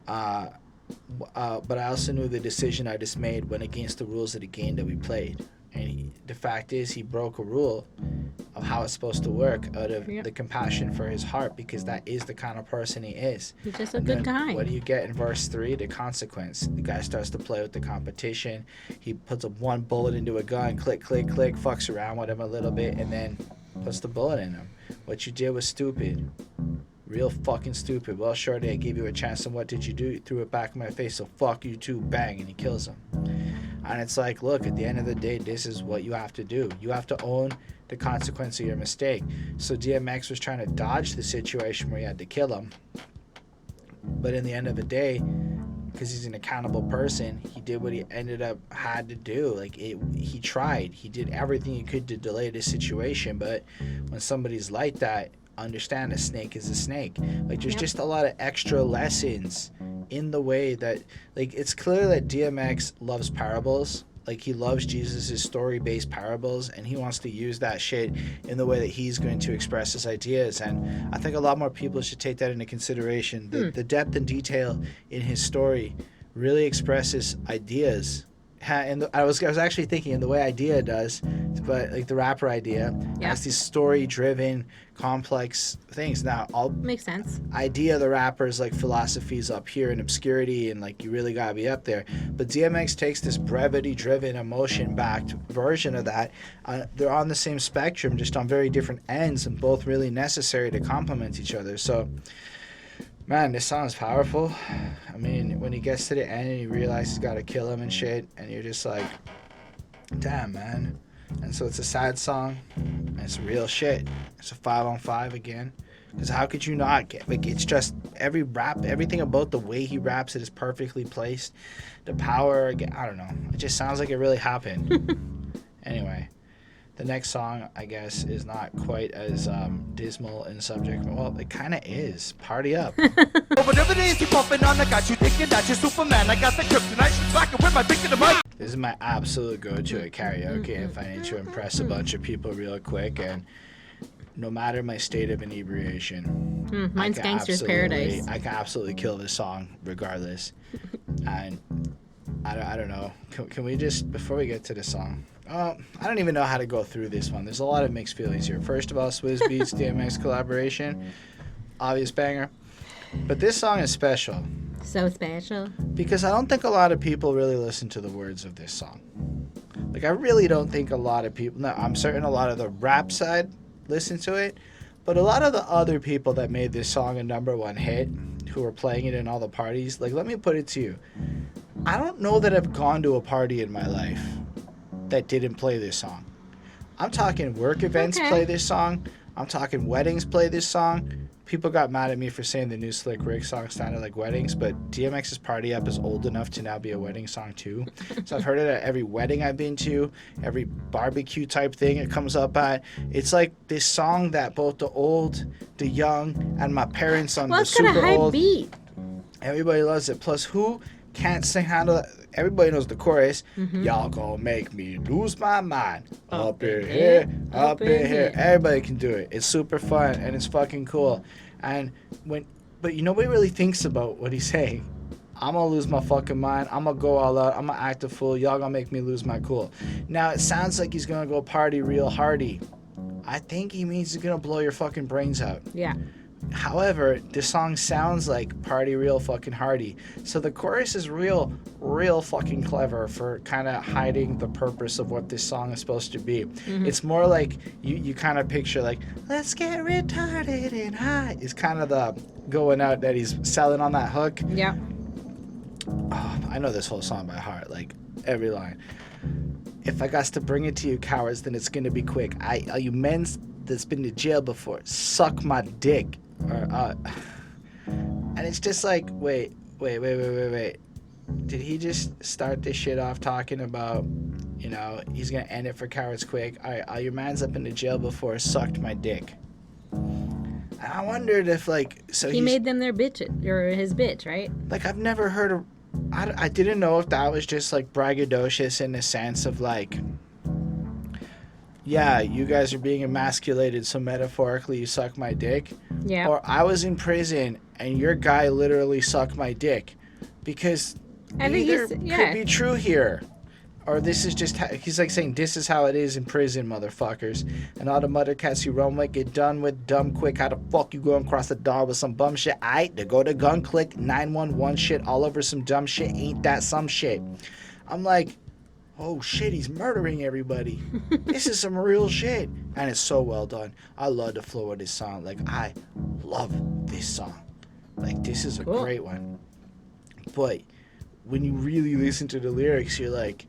but I also knew the decision I just made went against the rules of the game that we played. And the fact is, he broke a rule of how it's supposed to work out of the compassion for his heart, because that is the kind of person he is. He's just a good guy. What do you get in verse 3? The consequence. The guy starts to play with the competition. He puts one bullet into a gun, click, click, click, fucks around with him a little bit, and then puts the bullet in him. What you did was stupid. Real fucking stupid. Well, Shorty, I gave you a chance, and what did you do? You threw it back in my face, so fuck you too. Bang, and he kills him. And it's like, look, at the end of the day, this is what you have to do. You have to own the consequence of your mistake. So DMX was trying to dodge the situation where he had to kill him. But in the end of the day, because he's an accountable person, he did what he had to do. Like, he tried. He did everything he could to delay the situation. But when somebody's like that, understand a snake is a snake. Like, there's just a lot of extra lessons in the way that, like, it's clear that DMX loves parables. Like, he loves Jesus' story-based parables, and he wants to use that shit in the way that he's going to express his ideas. And I think a lot more people should take that into consideration. The depth and detail in his story really expresses ideas. And I was actually thinking in the way Eyedee does, but like the rapper Eyedee has these story-driven, complex things. Now, all makes sense. Eyedee, the rapper's like philosophy's up here in obscurity, and like you really gotta be up there. But DMX takes this brevity-driven, emotion-backed version of that. They're on the same spectrum, just on very different ends, and both really necessary to complement each other. So, man, this song's powerful. I mean, when he gets to the end and he realizes he's got to kill him and shit, and you're just like, damn, man. And so it's a sad song, and it's real shit. It's a 5-on-5 again. Because how could you not get, like, it's just everything about the way he raps it is perfectly placed. The power, again, I don't know. It just sounds like it really happened. Anyway. The next song, I guess, is not quite as dismal in subject. Well, it kind of is. Party up. Whatever it is you pumping on, I got you thinking that you're Superman. I got the kryptonite, she's rocking with my dick in the mic. This is my absolute go-to at karaoke if I need to impress a bunch of people real quick. And no matter my state of inebriation. Mine's Gangster's Paradise. I can absolutely kill this song regardless. And I don't know. Can we just, before we get to the song, I don't even know how to go through this one. There's a lot of mixed feelings here. First of all, Swizz Beatz DMX collaboration, obvious banger. But this song is special. So special. Because I don't think a lot of people really listen to the words of this song. Like, I really don't think a lot of people, no, I'm certain a lot of the rap side listen to it, but a lot of the other people that made this song a #1 hit, who are playing it in all the parties, like, let me put it to you. I don't know that I've gone to a party in my life that didn't play this song. I'm talking work events play this song. I'm talking weddings play this song. People got mad at me for saying the new Slick Rick song sounded like weddings, but DMX's Party Up is old enough to now be a wedding song too. So I've heard it at every wedding I've been to, every barbecue type thing it comes up at. It's like this song that both the old, the young, and my parents on the super high old, beat. everybody loves it. Plus, who can't sing handle it? Everybody knows the chorus. Y'all gonna make me lose my mind. Up in here, up in here. Everybody can do it. It's super fun and it's fucking cool. And but nobody really thinks about what he's saying. I'm gonna lose my fucking mind. I'm gonna go all out. I'm gonna act a fool. Y'all gonna make me lose my cool. Now it sounds like he's gonna go party real hardy. I think he means he's gonna blow your fucking brains out. Yeah. However, this song sounds like party real fucking hardy. So the chorus is real fucking clever for kind of hiding the purpose of what this song is supposed to be. It's more like you kind of picture like, let's get retarded and high. It's kind of the going out that he's selling on that hook. Yeah. Oh, I know this whole song by heart, like every line. If I got to bring it to you cowards, then it's going to be quick. All you men that's been to jail before, suck my dick. And it's just like, wait. Did he just start this shit off talking about, he's gonna end it for cowards quick? All your mans up in the jail before sucked my dick. And I wondered if he made them their bitch or his bitch, right? Like, I've never heard of. I didn't know if that was just like braggadocious in the sense of like, yeah, you guys are being emasculated, so metaphorically you suck my dick. Yeah. Or I was in prison and your guy literally sucked my dick. Because either could be true here. Or this is just, he's like saying, this is how it is in prison, motherfuckers. And all the mother cats you run with get done with dumb quick. How the fuck you going across the door with some bum shit? Aight, to go to gun click 911 shit all over some dumb shit. Ain't that some shit? I'm like, oh shit, he's murdering everybody. This is some real shit. And it's so well done. I love the flow of this song. Like, I love this song. Like, this is a great one. But when you really listen to the lyrics, you're like,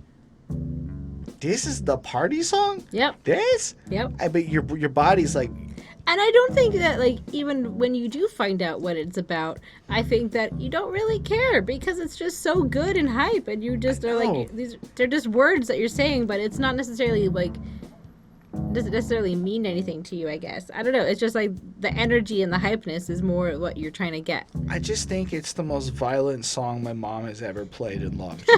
this is the party song? Yep. This? Yep. But your body's like... And I don't think that, like, even when you do find out what it's about, I think that you don't really care because it's just so good and hype, and you just are like, they're just words that you're saying, but it's not necessarily, like, doesn't necessarily mean anything to you, I guess. I don't know. It's just like the energy and the hypeness is more what you're trying to get. I just think it's the most violent song my mom has ever played and loved.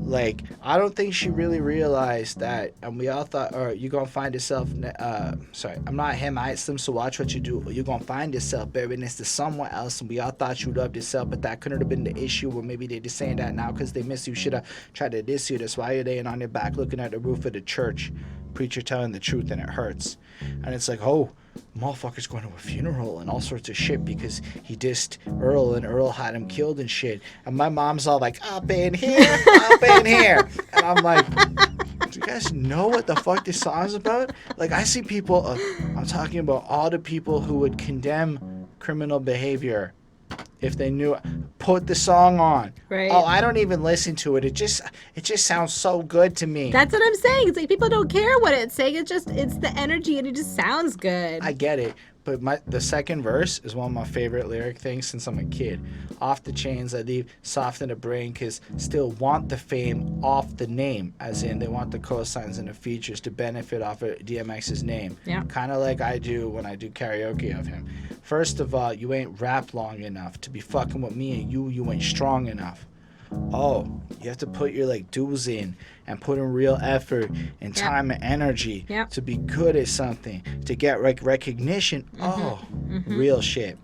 Like, I don't think she really realized that, and we all thought, or you gonna find yourself, I'm not him, I them, so watch what you do, or you gonna find yourself buried next to someone else, and we all thought you loved yourself, but that couldn't have been the issue, or maybe they're just saying that now because they miss you, should have tried to diss you, that's why you're laying on your back looking at the roof of the church, preacher telling the truth, and it hurts. And it's like, oh, motherfucker's going to a funeral and all sorts of shit because he dissed Earl and Earl had him killed and shit. And my mom's all like, up in here, up in here. And I'm like, do you guys know what the fuck this song's about? Like, I see people, I'm talking about all the people who would condemn criminal behavior if they knew, put the song on. Right. Oh, I don't even listen to it. It just sounds so good to me. That's what I'm saying. It's like people don't care what it's saying. It's the energy and it just sounds good. I get it. But the second verse is one of my favorite lyric things since I'm a kid. Off the chains I leave, soft in the brain, cause still want the fame off the name. As in, they want the cosigns and the features to benefit off of DMX's name. Yeah. Kind of like I do when I do karaoke of him. First of all, you ain't rap long enough to be fucking with me, and you ain't strong enough. oh, you have to put your like dues in and put in real effort and time and energy to be good at something, to get recognition. Real shit.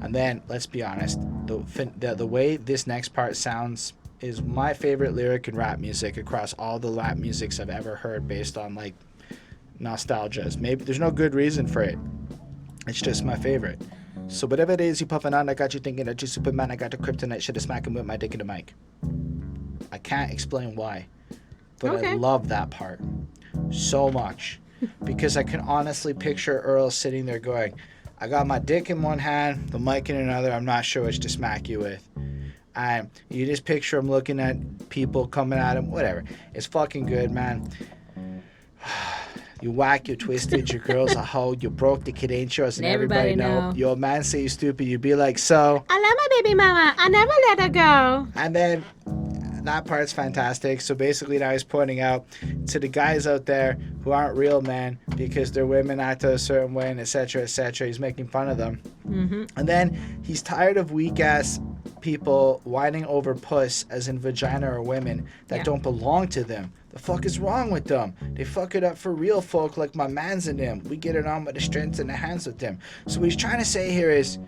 And then let's be honest, the way this next part sounds is my favorite lyric in rap music across all the rap musics I've ever heard, based on like nostalgia. Maybe there's no good reason for it. It's just my favorite. So whatever it is you puffing on, I got you thinking that you Superman. I got the kryptonite shit to smack him with my dick in the mic. I can't explain why, but I love that part so much because I can honestly picture Earl sitting there going, I got my dick in one hand, the mic in another. I'm not sure which to smack you with. And you just picture him looking at people coming at him, whatever. It's fucking good, man. You whack, you twisted, your girl's a hoe, you broke, the kid ain't yours, and everybody know. Your man say you stupid, you be like, so. I love my baby mama, I never let her go. And then that part's fantastic. So basically now he's pointing out to the guys out there who aren't real men because their women act a certain way and etc. etc. He's making fun of them. And then he's tired of weak ass people whining over puss, as in vagina or women, that don't belong to them. The fuck is wrong with them? They fuck it up for real folk like my mans and them. We get it on with the strength and the hands with them. So what he's trying to say here is,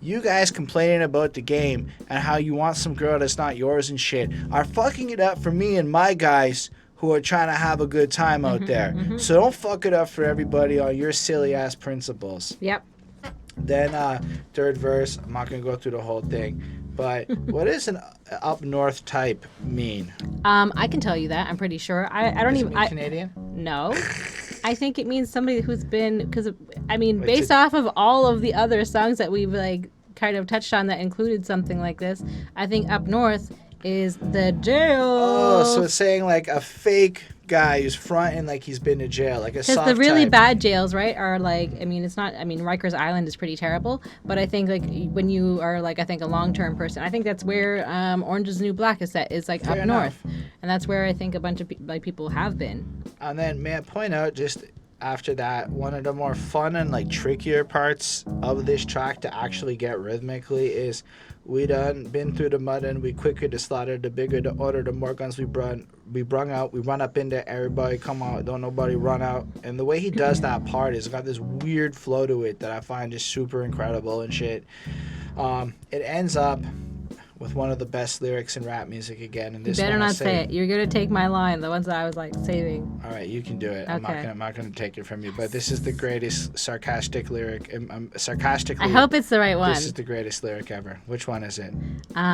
you guys complaining about the game and how you want some girl that's not yours and shit are fucking it up for me and my guys who are trying to have a good time out there. So don't fuck it up for everybody on your silly ass principles. Yep. Then third verse, I'm not going to go through the whole thing, but what does an up north type mean? I can tell you that. I'm pretty sure. I don't Does even. it mean Canadian? No. I think it means somebody who's been, because I mean, based off of all of the other songs that we've like kind of touched on that included something like this, I think up north is the jail. Oh, so it's saying like a fake guy who's fronting like he's been to jail, like a soft Because the really type. bad jails, right, are like, I mean, it's not, I mean, Rikers Island is pretty terrible, but I think like when you are like, I think a long-term person, I think that's where Orange is the New Black is set, is like Fair up enough. north. And that's where I think a bunch of like people have been. And then may I point out just after that, one of the more fun and like trickier parts of this track to actually get rhythmically is we done been through the mud and we quicker to slaughter, the bigger the order, the more guns we brung out, we run up in there, everybody come out, don't nobody run out. And the way he does that part is got this weird flow to it that I find just super incredible and shit. It ends up with one of the best lyrics in rap music again. And this You better one I not say it. You're gonna take my line, the ones that I was like saving. All right, you can do it. Okay. I'm not gonna take it from you. But this is the greatest sarcastic lyric. Sarcastically, I hope it's the right one. This is the greatest lyric ever. Which one is it?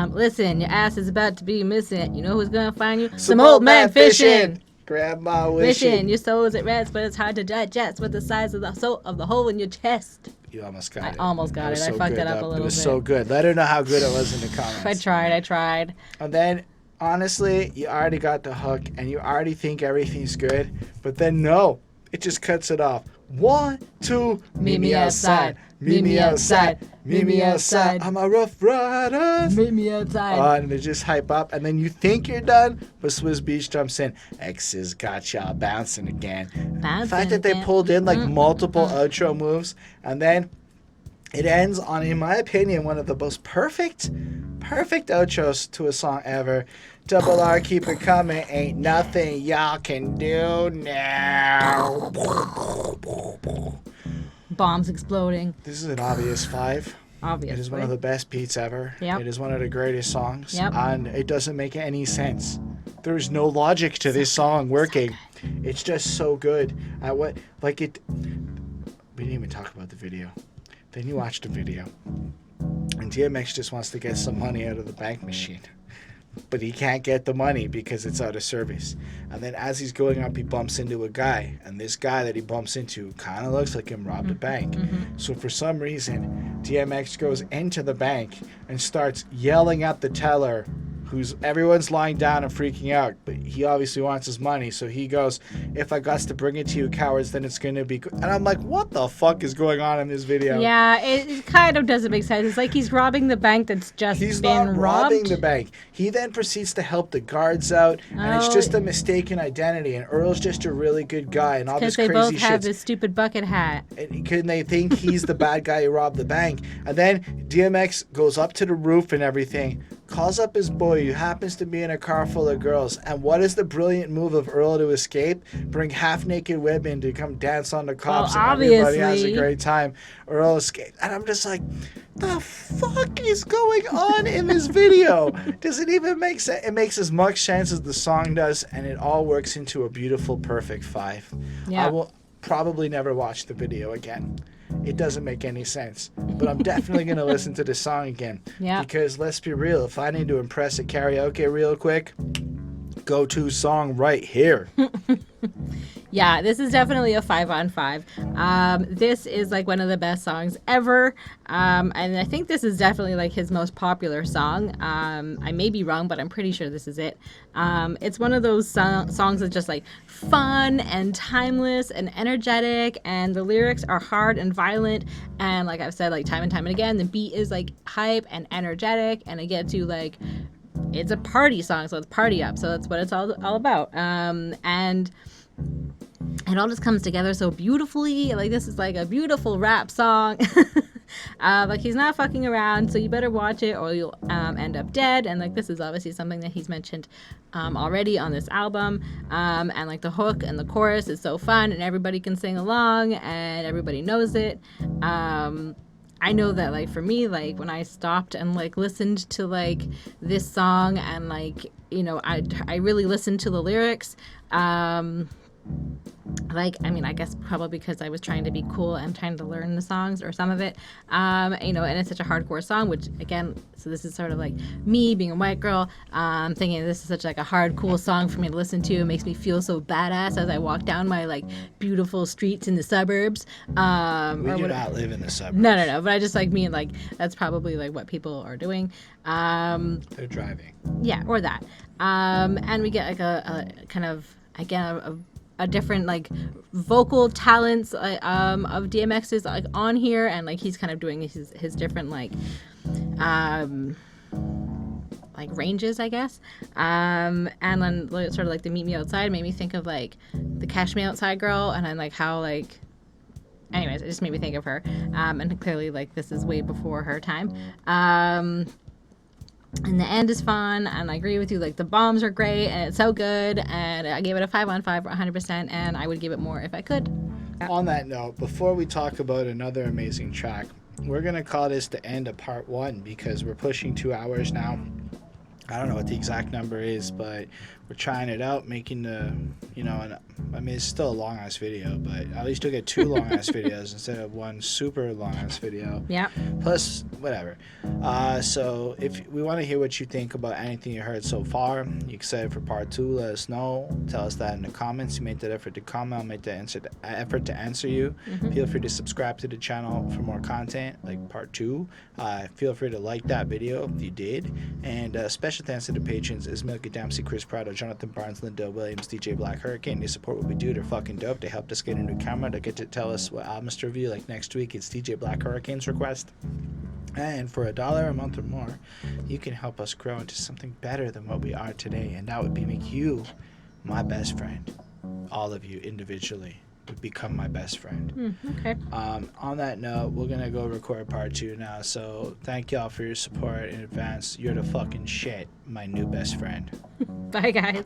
Listen, your ass is about to be missing. You know who's gonna find you? Some old man fishing. Grandma Wishing wishing. your soul is at rest, but it's hard to digest with the size of the hole in your chest. You almost got I it. almost got was it. I so fucked good, it up a little It was bit. so good. Let her know how good it was in the comments. I tried. And then, honestly, you already got the hook, and you already think everything's good. But then, no. It just cuts it off. 1, 2, meet me outside. Meet me outside. Meet me outside. I'm a rough rider. Meet me outside. And they just hype up, and then you think you're done, but Swizz Beatz jumps in. X's got y'all bouncing again. The fact that they pulled in like multiple outro moves, and then it ends on, in my opinion, one of the most perfect outros to a song ever. Double R, keep it coming. Ain't nothing y'all can do now. Bombs exploding. This is an obvious 5. Obviously. It is one of the best beats ever. Yep. It is one of the greatest songs. Yep. And it doesn't make any sense. There's no logic to this song working. It's just so good. We didn't even talk about the video. Then you watch the video. And DMX just wants to get some money out of the bank machine. But he can't get the money because it's out of service. And then as he's going up, he bumps into a guy. And this guy that he bumps into kind of looks like him robbed a bank. So for some reason, DMX goes into the bank and starts yelling at the teller, everyone's lying down and freaking out, but he obviously wants his money, so he goes, if I got to bring it to you cowards, then it's gonna be and I'm like, what the fuck is going on in this video? Yeah, it kind of doesn't make sense. It's like he's robbing the bank that's just He's been not robbed. robbing the bank. He then proceeds to help the guards out, and it's just a mistaken identity, and Earl's just a really good guy, and all this Because crazy they both have shit. this stupid bucket hat. Couldn't they think he's the bad guy who robbed the bank? And then DMX goes up to the roof and everything, calls up his boy who happens to be in a car full of girls. And what is the brilliant move of Earl to escape? Bring half-naked women to come dance on the cops, Well, and everybody has a obviously. great time. Earl escaped. And I'm just like, the fuck is going on in this video? Does it even make sense? It makes as much sense as the song does, and it all works into a beautiful, perfect 5. Yeah. I will probably never watch the video again. It doesn't make any sense. But I'm definitely going to listen to the song again. Yeah. Because let's be real, if I need to impress at karaoke real quick, go-to song right here. Yeah, this is definitely a 5 on 5. This is like one of the best songs ever. And I think this is definitely like his most popular song. I may be wrong, but I'm pretty sure this is it. It's one of those songs that's just like fun and timeless and energetic, and the lyrics are hard and violent. And like I've said, like time and time and again, the beat is like hype and energetic, and it gets you like, it's a party song, so it's party up. So that's what it's all about. And it all just comes together so beautifully. Like, this is like a beautiful rap song. Like, he's not fucking around, so you better watch it or you'll end up dead. And like, this is obviously something that he's mentioned already on this album. And like, the hook and the chorus is so fun, and everybody can sing along, and everybody knows it. I know that, like, for me, like, when I stopped and like listened to like this song, and like, you know, I really listened to the lyrics. Like, I mean, I guess probably because I was trying to be cool and trying to learn the songs or some of it, you know, and it's such a hardcore song, which again, so this is sort of like me being a white girl, thinking this is such like a hard, cool song for me to listen to. It makes me feel so badass as I walk down my like beautiful streets in the suburbs. We do not live in the suburbs. No, but I just like mean like that's probably like what people are doing. They're driving. Yeah, or that. And we get like a kind of, again, a different like vocal talents of DMX's like on here, and like he's kind of doing his different like ranges, I guess. And then like, sort of like the Meet Me Outside made me think of like the Cash Me Outside girl, and then like how like, anyways, it just made me think of her. And clearly like this is way before her time. And the end is fun, and I agree with you, like the bombs are great, and it's so good, and I gave it a 5 on 5 100%, and I would give it more if I could. On that note, before we talk about another amazing track, we're going to call this the end of part 1 because we're pushing 2 hours now. I don't know what the exact number is, but we're trying it out, making the, you know, and I mean, it's still a long ass video, but at least you'll get 2 long ass videos instead of 1 super long ass video. Yeah. Plus, whatever. So if we want to hear what you think about anything you heard so far, you excited for part 2, let us know. Tell us that in the comments. You made that effort to comment. I'll make that effort to answer you. Mm-hmm. Feel free to subscribe to the channel for more content, like part 2. Feel free to like that video if you did. And special thanks to the patrons: Ismilka Dempsey, Chris Prado, Jonathan Barnes, Linda Williams, DJ Black Hurricane. They support what we do. They're fucking dope. They helped us get a new camera. They get to tell us what albums to review. Like next week, it's DJ Black Hurricane's request. And for $1 a month or more, you can help us grow into something better than what we are today. And that would be make you my best friend. All of you individually would become my best friend. Okay. On that note, we're going to go record part 2 now. So thank y'all for your support in advance. You're the fucking shit, my new best friend. Bye, guys.